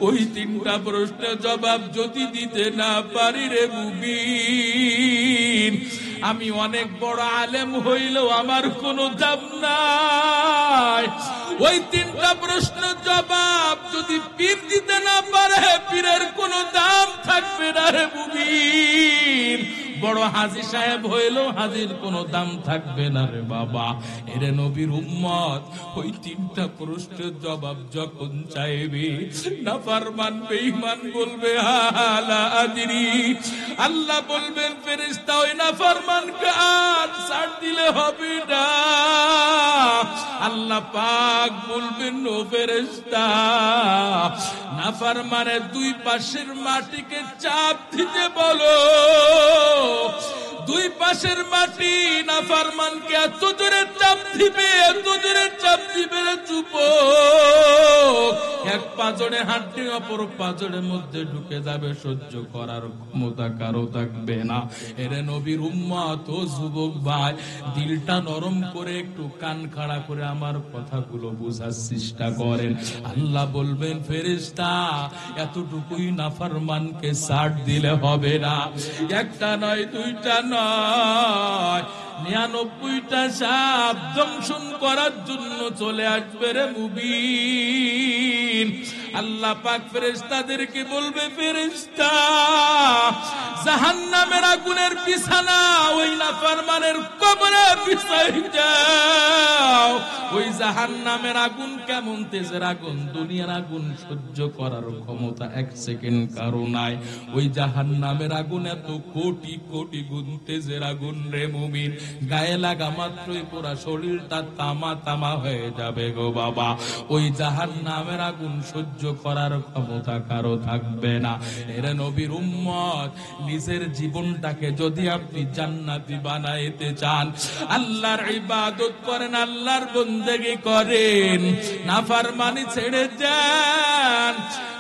ওই তিনটা প্রশ্নের জবাব যদি দিতে না পারি রে মুমিন, আমি অনেক বড় আলেম হইলেও আমার কোনো দাম নাই। ওই তিনটা প্রশ্নের জবাব যদি পীর দিতে না পারে, পীরের কোনো দাম থাকবে না রে মুমিন। বড় হাজী সাহেব হইলেও হাজীর কোনো দাম থাকবে না রে বাবা। এরে নবীর উম্মত, ওই তিনটা প্রশ্নের জবাব যখন চাইবে, নাফরমান বেঈমান বলবে হালা আদরি, আল্লাহ বলবেন ফেরেশতা ওই নাফরমানকে আর ছাড় দিলে হবে না। আল্লাহ পাক বলবেন ও ফেরেশতা, নাফরমানের দুই পাশের মাটিকে চাপ দিতে বলো। দুই পাশের মাটি নাফরমানকে এত জোরে চাপ দিবে, এত জোরে চাপ দিবে রে যুবক, এক পাজরে হাঁটতে অপর পাজরের মধ্যে ঢুকে যাবে, সহ্য করার ক্ষমতা কারো থাকবে না। এরে নবীর উম্মত ও যুবক ভাই, দিলটা নরম করে একটু কান খাড়া করে আমার কথাগুলো বোঝার চেষ্টা করেন। আল্লাহ বলবেন ফেরেশতা, এতটুকুই নাফরমানকে ছাড় দিলে হবে না। একটা নয়, দুইটা নয়, 99টা সাপ দংশন করার জন্য চলে আসবে রে মুমিন। আল্লাহ পাক ফেরেশতাদেরকে বলবে, ফেরেশতা জাহান্নামের আগুনের বিছানা ওই নাফরমানের কবরে বিছাই দাও। ওই জাহান্নামের আগুন কেমন তেজের আগুন, দুনিয়ার আগুন সহ্য করার ক্ষমতা 1 সেকেন্ড কারো নাই। ওই জাহান্নামের আগুন এত কোটি কোটি গুণ তেজের আগুন রে মুমিন, গায়ে লাগা মাত্রই পুরা শরীরটা তামা তামা হয়ে যাবে গো বাবা। ওই জাহান্নামের আগুন সহ্য করার ক্ষমতা কারো থাকবে না। এরে নবীর উম্মত, নিজের জীবনটাকে যদি আপনি জান্নাতি বানাইতে চান, আল্লাহর ইবাদত করেন, আল্লাহর বন্দেগী করেন, নাফরমানি ছেড়ে দেন,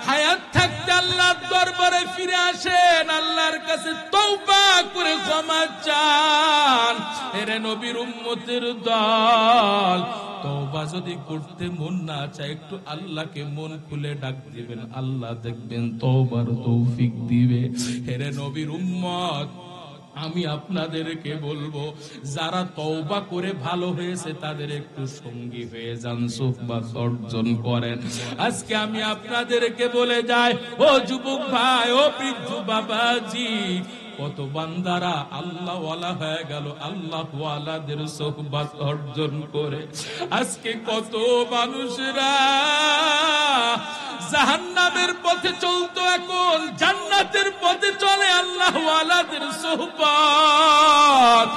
হায়াত থাকতে আল্লাহর দরবারে ফিরে আসেন, আল্লাহর কাছে তওবা করে ক্ষমা চান। এরে নবীর উম্মতের দল, তওবা যদি করতে মন না চায়, একটু আল্লাহকে মন খুলে ডাক দিবেন, আল্লাহ দেখবেন তওবার তৌফিক দিবে। এরে নবীর উম্মত, আমি আপনাদেরকে বলবো, যারা তওবা করে ভালো হয়েছে তাদের একটু সঙ্গী হয়ে যান, সুহবাত অর্জন করেন। আজকে আমি আপনাদেরকে বলে যাই, ও যুবক ভাই, ও বৃদ্ধ বাবাজি, কত বান্দারা আল্লাহ ওয়ালা হয়ে গেল আল্লাহ ওয়ালাদের সুহবাত অর্জন করে। আজকে কত মানুষরা জাহান্নামের পথে চলতো, এখন জান্নাতের পথে চলে আল্লাহ ওয়ালাদের সুহবাত।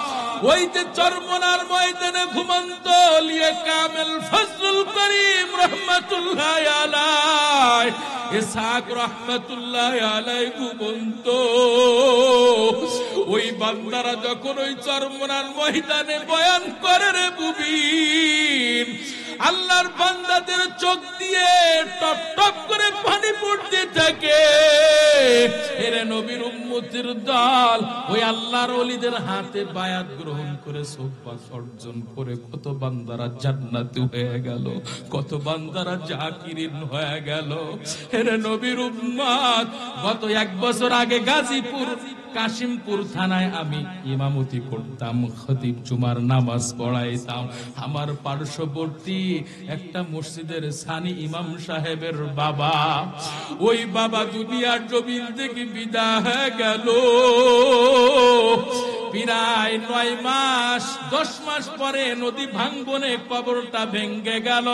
ওই যে চরমনার ময়দানে ঘুমন্ত লিয়ে কামেল ফজলুল করিম রহমাতুল্লাহ আলাইহি, ইসহাক রহমাতুল্লাহ আলাইহি ঘুমন্ত। ওই বান্দারা যখন ওই চরমনার ময়দানে বয়ান করে রে মুমিন, আল্লাহর বান্দাদের চোখ দিয়ে টপ টপ করে পানি পড়তে থাকে। এরে নবীর উম্মতের দল, ওই আল্লাহর ওলিদের হাতে বায়াত গ্রহণ করে সুহবাত অর্জন করে কত বান্দারা জান্নাতি হয়ে গেল, কত বান্দারা জাকিরিন হয়ে গেল। এরে নবীর উম্মত, গত 1 বছর আগে গাজীপুর কাশিমপুর থানায় আমি ইমামতি করতাম, খতিব জুমার নামাজ পড়াইতাম। আমার পার্শ্ববর্তী একটা মসজিদের সানি ইমাম সাহেবের বাবা, ওই বাবা দুনিয়ার জমিন থেকে বিদায় হয়ে গেল। প্রায় 9 মাস 10 মাস পরে নদী ভাঙ্গনে কবরটা ভেঙ্গে গেল।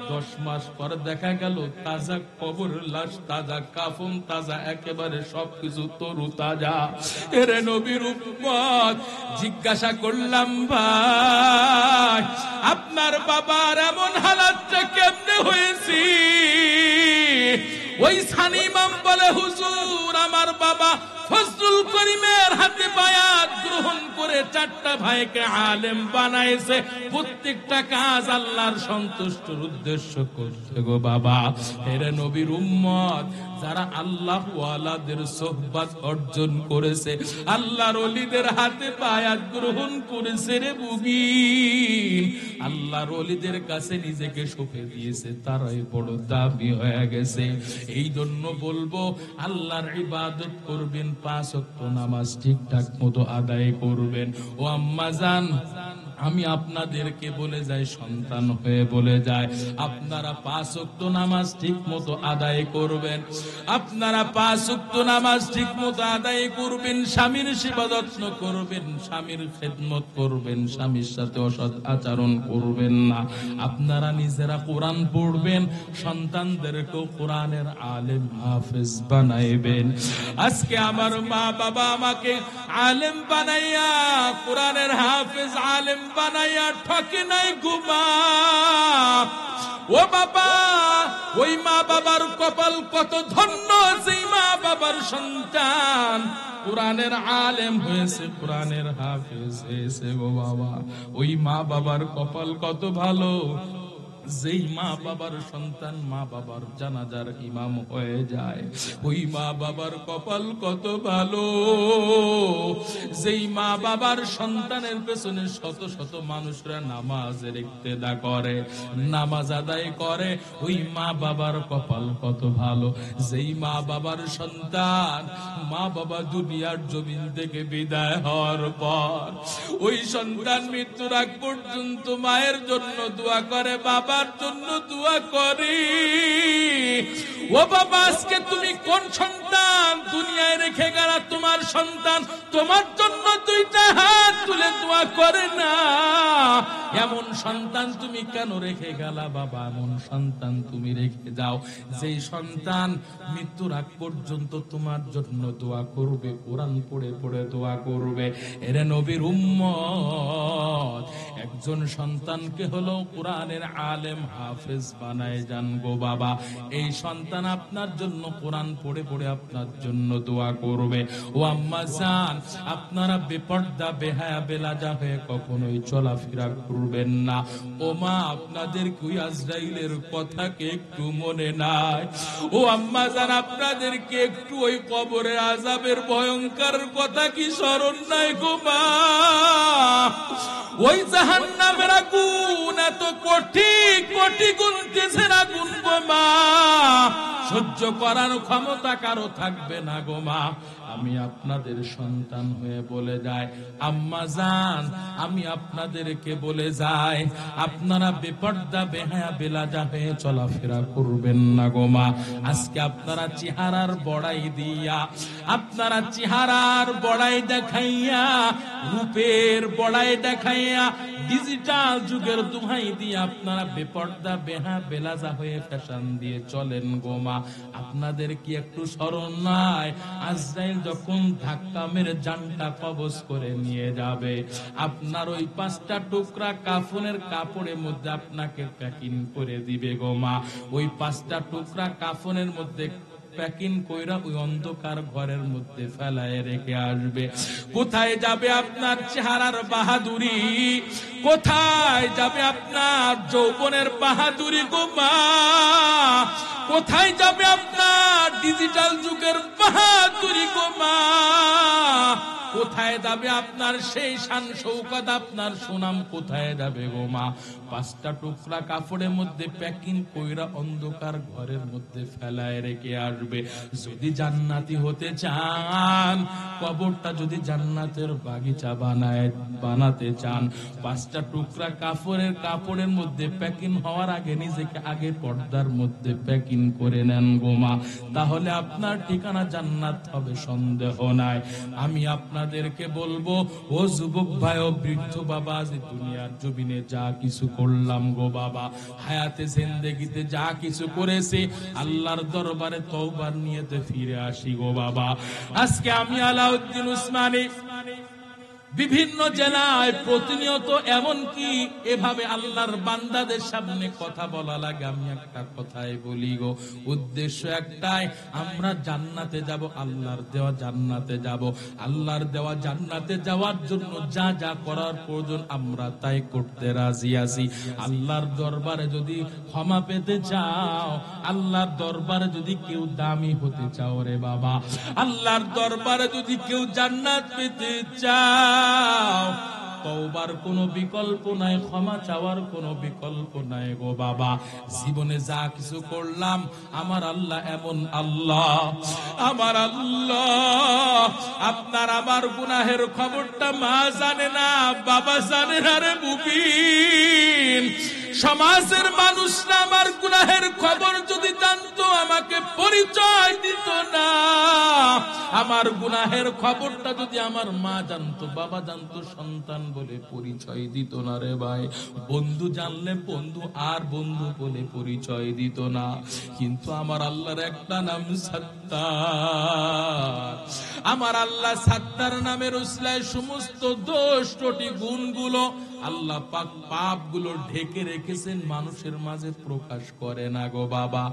10 মাস পর দেখা গেল তাজা কবর, লাশ তাজা, কাফন তাজা, একেবারে সবকিছু তরু তাজা। এরে নবীর উম্মত, জিজ্ঞাসা করলাম, ভাই আপনার বাবার এমন হালাতটা কেমনে হয়েছে? ওই সানি ইমাম বলে, হুজুর আমার বাবা ফজলুল করিমের হাতে বায়াত গ্রহণ করে 4টা ভাইকে আলেম বানাইছে, প্রত্যেকটা কাজ আল্লাহর সন্তুষ্টির উদ্দেশ্য করছে গো বাবা। এরে নবীর উম্মত, যারা আল্লাহ ওয়ালাদের সুহবাত অর্জন করেছে, আল্লাহর ওলিদের হাতে বায়াত গ্রহণ করেছে রে মুমিন, আল্লাহর ওলিদের কাছে নিজেকে সঁপে দিয়েছে, তারাই বড় দামি হয়ে গেছে। এই জন্য বলবো, আল্লাহর ইবাদত করবেন, 5 ওয়াক্ত নামাজ ঠিকঠাক মতো আদায় করবেন। ও আম্মা জান, আমি আপনাদেরকে বলে যাই, সন্তান হয়ে বলে যায়, আপনারা 5 ওয়াক্ত নামাজ ঠিক মতো আদায় করবেন। আপনারা 5 ওয়াক্ত নামাজ ঠিক মতো আদায় করবেন, স্বামীর সেবা যত্ন করবেন, স্বামীর খেদমত করবেন, স্বামীর সাথে অসৎ আচরণ করবেন না। আপনারা নিজেরা কোরআন পড়বেন, সন্তানদেরকেও কোরআনের আলেম হাফেজ বানাইবেন। আজকে আমার মা বাবা আমাকে আলেম বানাইয়া, কোরআনের হাফেজ আলেম বানাইয়া ঠকে নাই গুমা। ও বাবা, ওই মা বাবার কপাল কত ধন্য, সেই মা বাবার সন্তান কোরআনের আলেম হয়েছে, কোরআনের হাফেজ হয়েছে গো বাবা। ওই মা বাবার কপাল কত ভালো, যেই মা বাবার সন্তান মা বাবার জানাজার ইমাম হয়ে যায়। ওই মা বাবার কপাল কত ভালো, যেই মা বাবার সন্তানের পেছনে শত শত মানুষরা নামাজের ইক্তেদা করে, নামাজ আদায় করে। ওই মা বাবার কপাল কত ভালো, যেই মা বাবার সন্তান, মা বাবা দুনিয়ার জমিন থেকে বিদায় হওয়ার পর ওই সন্তান মৃত্যুর আগ পর্যন্ত মায়ের জন্য দোয়া করে, বাবার জন্য দোয়া করি। ও বাবা, আজকে তুমি কোন সন্তান দুনিয়ায় রেখে গেলা? তোমার সন্তান তোমার জন্য 2টা হাত তুলে দোয়া করে না। এমন সন্তান তুমি কেন রেখে গেলা বাবা? এমন সন্তান তুমি রেখে যাও, যেই সন্তান মৃত্যুর আগ পর্যন্ত তোমার জন্য দোয়া করবে, কোরআন পড়ে পড়ে দোয়া করবে। এরে নবীর উম্মত, একজন সন্তানকে হলো কোরআনের আলেম হাফেজ বানায় যান গো বাবা। এই সন্তান আপনার জন্য কোরআন পড়ে পড়ে আপনার জন্য দোয়া করবে। ও আম্মা জান, আপনারা বেপর্দা বেহায়া বেলাজা হয়ে কখনোই চলাফেরা করবেন না। ও মা, আপনাদের কি আজরাইলের কথা কে একটু মনে নাই? ও আম্মা জান, আপনাদেরকে একটু ওই কবরের আযাবের ভয়ঙ্কর কথা কি স্মরণ নাই গো মা? ওই জাহান্নামের আগুন এত কঠিন কোটি গুণ তেজের আগুন গো মা, সহ্য করার ক্ষমতা কারো থাকবে না গো মা। আমি আপনাদের সন্তান হয়ে বলে যাই, আম্মা জান আমি আপনাদেরকে বলে যাই, আপনারা বেপর্দা বেহায়া বেলাজা হয়ে চলাফেরা করবেন না গো মা। আজকে আপনারা চেহারার বড়াই দিয়া, আপনারা চেহারার বড়াই দেখাইয়া, রূপের বড়াই দেখাইয়া, ডিজিটাল যুগের দোহাই দিয়ে আপনারা বেপর্দা বেহা বেলাজা হয়ে ফ্যাশন দিয়ে চলেন গো মা। আপনাদের কি একটু স্মরণ নাই, আজরাইল যখন ধাক্কা মেরে জানটা কবজ করে নিয়ে যাবে, আপনার ওই 5টা টুকরা কাফনের কাপড়ের মধ্যে আপনাকে প্যাকিং করে দিবে গো মা। ওই 5টা টুকরা কাফনের মধ্যে প্যাকিং কইরা ওই অন্ধকার ঘরের মধ্যে ফেলায় রেখে আসবে। কোথায় যাবে আপনার চেহারার বাহাদুরি, কোথায় যাবে আপনার যৌবনের বাহাদুরি গো মা, কোথায় যাবে আপনার ডিজিটাল যুগের বাহাদুরি গো মা, কোথায় যাবে আপনার সেই শান শৌকত, আপনার সুনাম কোথায় যাবে গো মা? 5টা টুকরা কাপড়ের মধ্যে প্যাকিং কইরা অন্ধকার ঘরের মধ্যে ফেলায় রেখে আসবে। যদি জান্নাতি হতে চান, কবরটা যদি জান্নাতের বাগিচা বানাতে চান, 5টা টুকরা কাপড়ের মধ্যে প্যাকিং হওয়ার আগে নিজেকে আগে পর্দার মধ্যে প্যাকিং করে নেন গো মা, তাহলে আপনার ঠিকানা জান্নাত হবে, সন্দেহ নাই। আমি আপনাদেরকে বলবো, ও যুবক ভাই ও বৃদ্ধ বাবা, যে দুনিয়ার জমিনে যা কিছু করলাম গো বাবা, হায়াতে জিন্দেগিতে যা কিছু করেছি, আল্লাহর দরবারে তওবার নিয়তে ফিরে আসি গো বাবা। আজকে আমি আলাউদ্দিন উসমানী বিভিন্ন জেলায় প্রতিনিয়ত এমনকি এভাবে আল্লাহর বান্দাদের সামনে কথা বলা লাগে। আমি একটা কথাই বলি গো, উদ্দেশ্য একটাই, আমরা জান্নাতে যাব, আল্লাহর দেওয়া জান্নাতে যাব। আল্লাহর দেওয়া জান্নাতে যাওয়ার জন্য যা যা করার প্রয়োজন আমরা তাই করতে রাজি আছি। আল্লাহর দরবারে যদি ক্ষমা পেতে চাও, আল্লাহর দরবারে যদি কেউ দামি হতে চাও রে বাবা, আল্লাহর দরবারে যদি কেউ জান্নাত পেতে চাও, তওবার কোনো বিকল্প নাই, ক্ষমা চাওয়ার কোনো বিকল্প নাই গো বাবা। জীবনে যা কিছু করলাম, আমার আল্লাহ এমন আল্লাহ, আমার আল্লাহ আপনার আমার গুনাহের খবরটা মা জানে না, বাবা জানে না রে মুবিন। সমাজের মানুষরা আমার গুনাহের খবর যদি জানতো, আমাকে পরিচয় দিত না। আমার গুনাহের খবরটা যদি আমার মা জানতো, বাবা জানতো, সন্তান বলে পরিচয় দিত না রে ভাই। বন্ধু জানলে বন্ধু আর বন্ধু বলে পরিচয় দিত না। কিন্তু আমার আল্লাহর একটা নাম সাত্তার। আমার আল্লাহ সাত্তার নামের উসলায় সমস্ত দোষ ত্রুটি গুণগুলো আল্লাহ পাক পাপগুলো ঢেকে রেখেছেন, মানুষের মাঝে প্রকাশ করে না গো বাবা।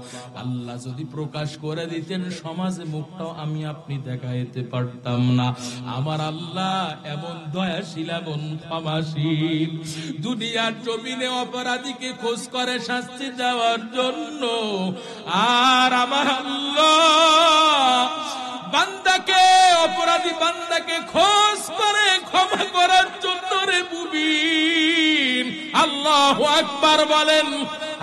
আল্লাহ যদি প্রকাশ করে দিতেন, সমাজে মুখটাও আমি আপনি দেখাইতে পারতাম না। আমার আল্লাহ এমন দয়াশীল, এমন ক্ষমাশীল, দুনিয়ার জমিনে অপরাধীকে খোঁজ করে শাস্তি দেওয়ার জন্য। আর আমার আল্লাহ বান্দাকে, অপরাধী বান্দাকে খোঁজ করে ক্ষমা করার জন্য রে মুবিন। আল্লাহু আকবার বলেন।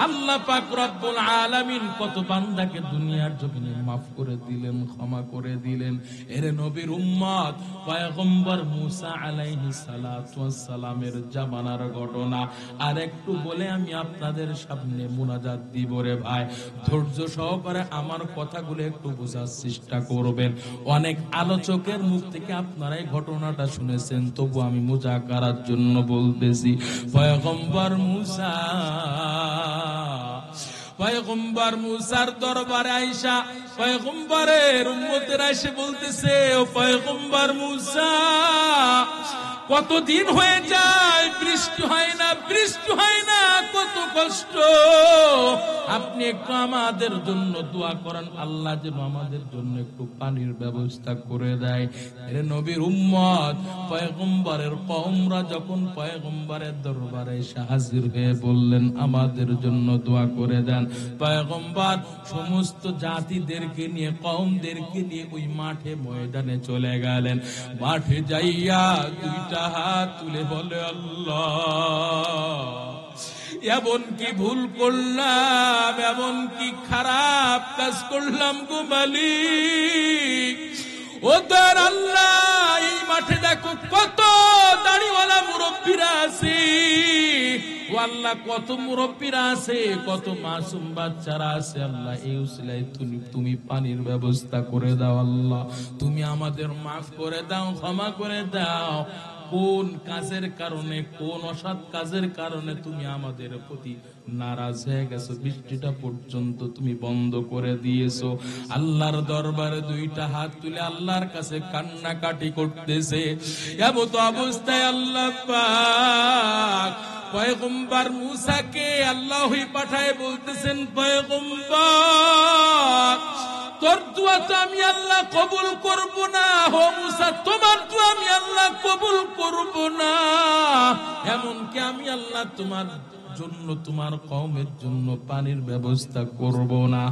আল্লাহ পাক রব্বুল আলামিন কত বান্দাকে দুনিয়ার জমিনে মাফ করে দিলেন, ক্ষমা করে দিলেন। এরে নবীর উম্মত, পয়গম্বর মুসা আলাইহিস সালাতু ওয়াস সালামের জামানার ঘটনা আর একটু বলে আমি আপনাদের সামনে মুনাজাত দিব রে ভাই। ধৈর্য সহকারে আমার কথাগুলো একটু বোঝার চেষ্টা করবেন। অনেক আলোচকের মুখ থেকে আপনারা এই ঘটনাটা শুনেছেন, তবু আমি মুজাকারার জন্য বলতেছি। পয়গম্বর মুসার দরবারে আয়েশা পয়গম্বরের উম্মতেরা এসে বলতেছে, ও পয়গম্বর মুসা, কতদিন হয়ে যায় বৃষ্টি হয় না, বৃষ্টি হয় না, কত কষ্ট। আপনি একটু আমাদের জন্য দোয়া করেন, আল্লাহ যেন আমাদের জন্য একটু পানির ব্যবস্থা করে দেয়। এর নবীর উম্মত পয়গম্বরের কওমরা যখন পয়গম্বরের দরবারে এসে হাজির হয়ে বললেন, আমাদের জন্য দোয়া করে দেন, পয়গম্বর সমস্ত জাতিদেরকে নিয়ে, কওমদেরকে নিয়ে ওই মাঠে ময়দানে চলে গেলেন। মাঠে যাইয়া দুইটা হাত তুলে বলে, আল্লাহ এমন কি ভুল করলাম, এমন কি খারাপ কাজ করলাম গো মালিক। ও দয়ার আল্লাহ, এই মাঠে দেখো কত দাড়িওয়ালা মুরব্বীরা আছে, ও আল্লাহ কত মুরব্বীরা আছে, কত মাসুম বাচ্চারা আছে। আল্লাহ এই উসিলায় তুমি পানির ব্যবস্থা করে দাও আল্লাহ, তুমি আমাদের মাফ করে দাও, ক্ষমা করে দাও। কোন কাজের কারণে, কোন অসৎ কাজের কারণে তুমি আমাদের প্রতি নারাজ হয়ে গেছো, বৃষ্টিটা পর্যন্ত তুমি বন্ধ করে দিয়েছো। আল্লাহর দরবারে দুইটা হাত তুলে আল্লাহর কাছে কান্নাকাটি করতেছে। এমত অবস্থায় আল্লাহ পাক পয়গম্বর মুসাকে আল্লাহই পাঠায় বলতেছেন, পয়গম্বর তোর দোয়া তো আমি আল্লাহ কবুল করব না, ও মুসা তোমার দোয়া আমি আল্লাহ কবুল করব না, এমনকি আমি আল্লাহ তোমার জন্য, তোমার কওমের জন্য পানির ব্যবস্থা করব না।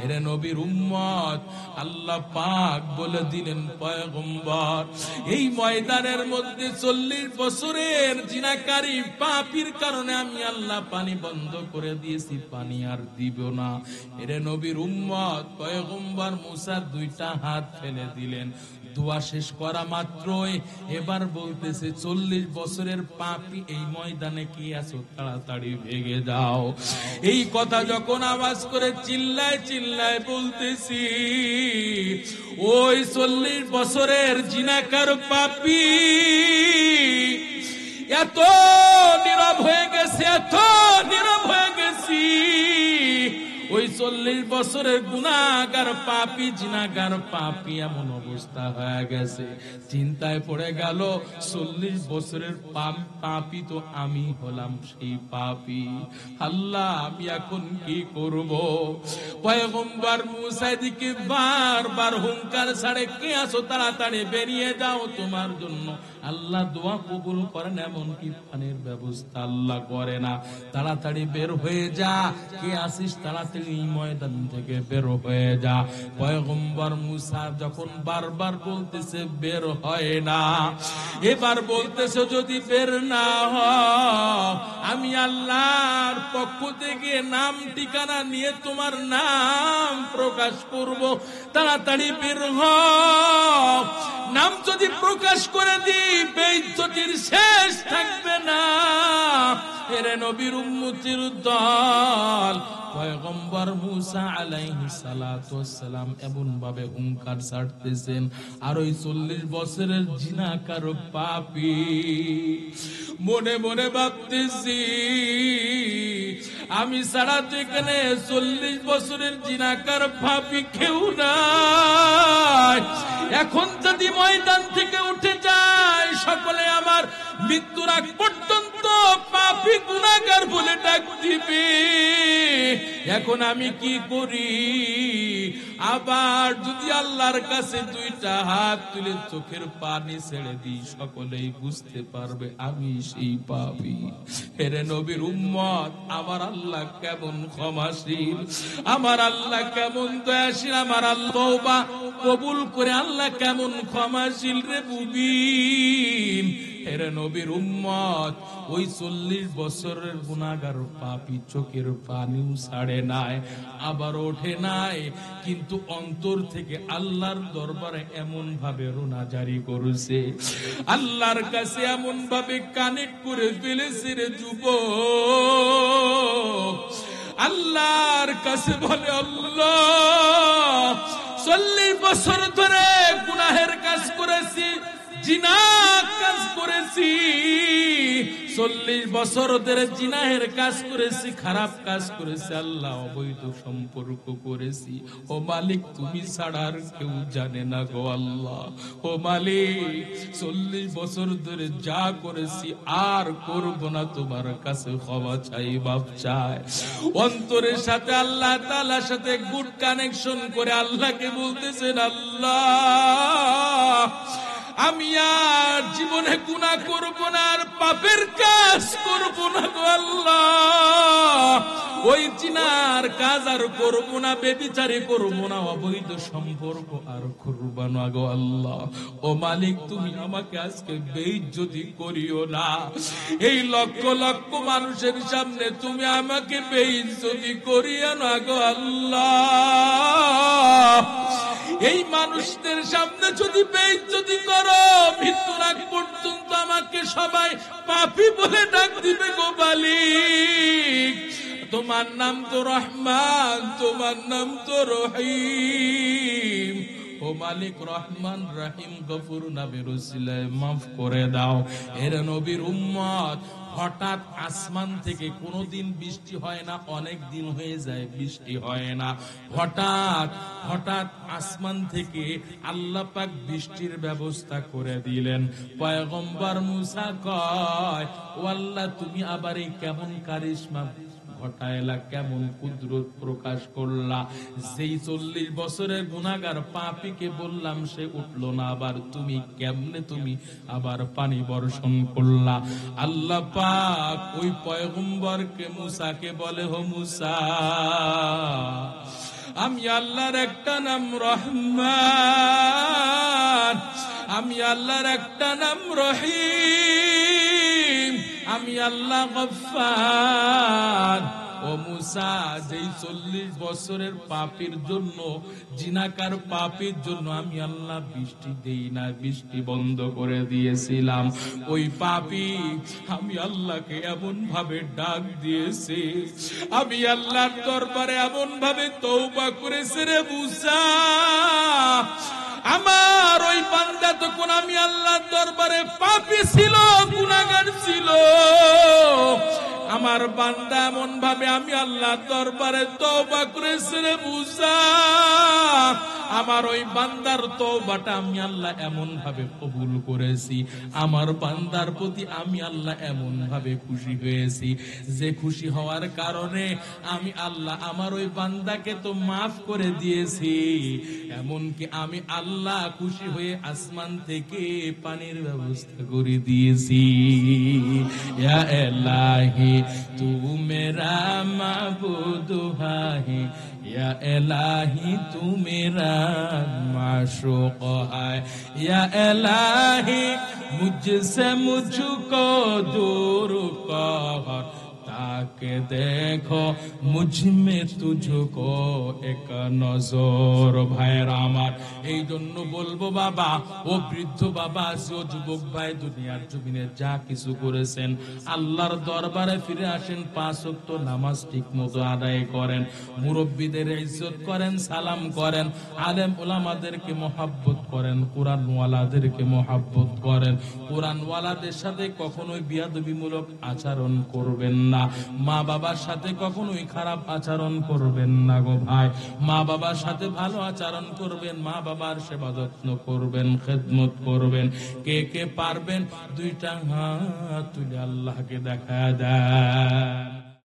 এরে নবীর উম্মত, আল্লাহ পাক বলে দিলেন, পয়গম্বর এই ময়দানের মধ্যে 40 বছরের জিনাকারী পাপীর কারণে আমি আল্লাহ পানি বন্ধ করে দিয়েছি, পানি আর দিব না। এরে নবীর উম্মত, পয়গম্বর মুসা দুইটা হাত ফেলে দিলেন। দোয়া শেষ করা মাত্রই এবার বলতেছে, 40 বছরের পাপী এই ময়দানে কি আছো, তাড়াতাড়ি ভেগে যাও। এই কথা যখন আওয়াজ করে চিল্লায় চিল্লায় বলতেছি, ওই 40 বছরের জিনাকার পাপী এত নীরব হয়ে গেছে, এত নীরব হয়ে গেছি। ওই 40 বছরের গুনাহগার পাপী, জিনাগার পাপী এমন অবস্থা হয়ে গেছে। চিন্তায় পড়ে গেল, 40 বছরের পাপী তো আমি হলাম সেই পাপী। আল্লাহ আমি এখন কি করব? পয়গম্বর মুসা দিকে বারবার হুঙ্কার ছাড়ে, কে আছো তাড়াতাড়ি বেরিয়ে যাও, তোমার জন্য আল্লাহ দোয়া কবুল করেন, এমনকি পানির ব্যবস্থা আল্লাহ করে না। তাড়াতাড়ি বের হয়ে যা, কে আসিস তাড়াতাড়ি এই ময়দান থেকে বের হয়ে যা। পয়গম্বর মুসা যখন বারবার বলতেছে বের হয় না, এবার বলতেছে যদি বের না হয় আমি আল্লাহর পক্ষ থেকে নাম ঠিকানা নিয়ে তোমার নাম প্রকাশ করব, তাড়াতাড়ি বের হও। নাম যদি প্রকাশ করে দিই বেইজ্জতির শেষ থাকবে না। এরে নবীর উম্মতির দল, পয়গম্বর মুসা আলাইহিস সালাতু ওয়াস সালাম এমন ভাবে হুঙ্কার ছাড়তেছেন, আর ওই 40 বছরের জিনাকার পাপী মনে মনে ভাবতেছি, আমি ছাড়া তো এখানে 40 বছরের জিনাকার পাপী কেউ নাই। এখন যদি ময়দান থেকে উঠে যায়, সকলে আমার মৃত্যুর আগ পর্যন্ত পাপী গুনাহগার বলে ডাক দিবে। এখন আমি কি করি? আবার যদি আল্লাহর কাছে দুইটা হাত তুলে চোখের পানি ছেড়ে দিই, সকলেই বুঝতে পারবে আমি সেই পাপী। হেরে নবীর উম্মত, আমার আল্লাহ কেমন ক্ষমাশীল, আমার আল্লাহ কেমন দয়াশীল, আমার আল্লাহ তওবা কবুল করে আল্লাহ কেমন ক্ষমাশীল রে মুবিন। হেরে নবীর উম্মত, ওই 40 বছরের গুনাহগার পাপী চোখের পানিও ছাড়ে নাই, আবার ওঠে নাই, কিন্তু অন্তর থেকে আল্লাহর দরবারে এমন ভাবে রোনা জারি করেছে, আল্লাহর কাছে এমন ভাবে কানেক্ট করে ফেলেছে রে যুবক। আল্লাহর কাছে বলে, আল্লাহ 40 বছর ধরে গুনাহের কাজ করেছি, জিনার কাজ করেছি, 40 বছর ধরে জিনাহের কাজ করেছি, খারাপ কাজ করেছি, আল্লাহ অবৈধ সম্পর্ক করেছি। ও মালিক, তুমি ছাড়া আর কেউ জানে না গো আল্লাহ। ও মালিক, 40 বছর ধরে যা করেছি আর করব না, তোমার কাছে ক্ষমা চাই, মাফ চাই। অন্তরের সাথে আল্লাহ তাআলার সাথে গুড কানেকশন করে আল্লাহকে বলতেছেন, আল্লাহ আমি আর জীবনে গুনাহ করব না, আর পাপের কাজ করব না গো আল্লাহ। ওই জিনার কাজ আর করব না, বেবিচারি করব না, অবৈধ সম্পর্ক আর করব করব না গো আল্লাহ। ও মালিক, তুমি আমাকে আজকে বেইজ্জতি করিও না। এই লক্ষ লক্ষ মানুষের সামনে তুমি আমাকে বেইজ্জতি করিও না গো আল্লাহ। এই মানুষদের সামনে যদি বেইজ্জতি করো, মৃত্যুর আগ পর্যন্ত আমাকে সবাই পাপী বলে ডাক দিবে গো মালিক। তোমার নাম তো রহমান, তোমার নাম তো রহিম। ও মালিক, রহমান রহিম গফুর নামের উসিলায় মাফ করে দাও। এর নবীর উম্মত, হঠাৎ আসমান থেকে কোনোদিন বৃষ্টি হয় না, অনেক দিন হয়ে যায় বৃষ্টি হয় না। হঠাৎ হঠাৎ আসমান থেকে আল্লাহ পাক বৃষ্টির ব্যবস্থা করে দিলেন। পয়গম্বর মুসা কয়, ও আল্লাহ, তুমি আবার এই কেমন কারিশমা ঘটাইলা, কেমন কুদরত প্রকাশ করলা। যেই 40 বছরের গুনাহগার পাপীকে বললাম, সে উঠলো না, আবার তুমি কেমনে তুমি আবার পানি বর্ষণ করলা। আল্লাহ পাক ওই পয়গম্বরকে মুসাকে বলে, হো মুসা, আমি আল্লাহর একটা নাম রহমান, আমি আল্লাহর একটা নাম রহিম, আমি আল্লাহ গফফার। ও মুসা, যেই 40 বছরের পাপীর জন্য, জিনাকার পাপীর জন্য আমি আল্লাহ বৃষ্টি দেই না, বৃষ্টি বন্ধ করে দিয়েছিলাম, ওই পাপী আমি আল্লাহকে এমন ভাবে ডাক দিয়েছে, আমি আল্লাহর দরবারে এমন ভাবে তওবা করেছে রে মুসা, আমার ওই বান্দা তখন আমি আল্লাহর দরবারে পাপী ছিল, গুনাহগার ছিল, আমার বান্দা এমন ভাবে আমি আল্লাহর দরবারে তওবা করেছে রে মুসা, আমার ওই বান্দার তওবাটা আমি আল্লাহ এমন ভাবে কবুল করেছি, আমার বান্দার প্রতি আমি আল্লাহ এমন ভাবে খুশি হয়েছি, যে খুশি হওয়ার কারণে আমি আল্লাহ আমার ওই বান্দাকে তো মাফ করে দিয়েছি, এমনকি আমি আল্লাহ খুশি হয়ে আসমান থেকে পানির ব্যবস্থা করে দিয়েছি। ইয়া ইলাহি তু মেরা মাবুদ হায়, या इलाही तू मेरा माशूक है, या इलाही मुझसे मुझको दूर कर, ताके देखो मुझ में तुझको एक नजर। ভাইরা আমার, এই জন্য বলবো বাবা, ও বৃদ্ধ বাবা, ও যুবক ভাই, দুনিয়ার জমিনে যা কিছু করেছেন আল্লাহর দরবারে ফিরে আসেন, 5 ওয়াক্ত নামাজ ঠিকমতো আদায় করেন, মুরব্বিদের ইজ্জত করেন, সালাম করেন, আলেম ওলামাদেরকে মহব্বত করেন, কোরআনওয়ালাদেরকে মহব্বত করেন, কোরআনওয়ালাদের সাথে কখনোই বিয়াদবিমূলক আচরণ করবেন না, মা বাবার সাথে কখনোই খারাপ আচরণ করবেন না গো ভাই, মা বাবার সাথে ভালো আচরণ করবেন, মা বাবার সেবা যত্ন করবেন, খেদমত করবেন। কে কে পারবেন 2টা হাত তুলে আল্লাহকে দেখা দেন।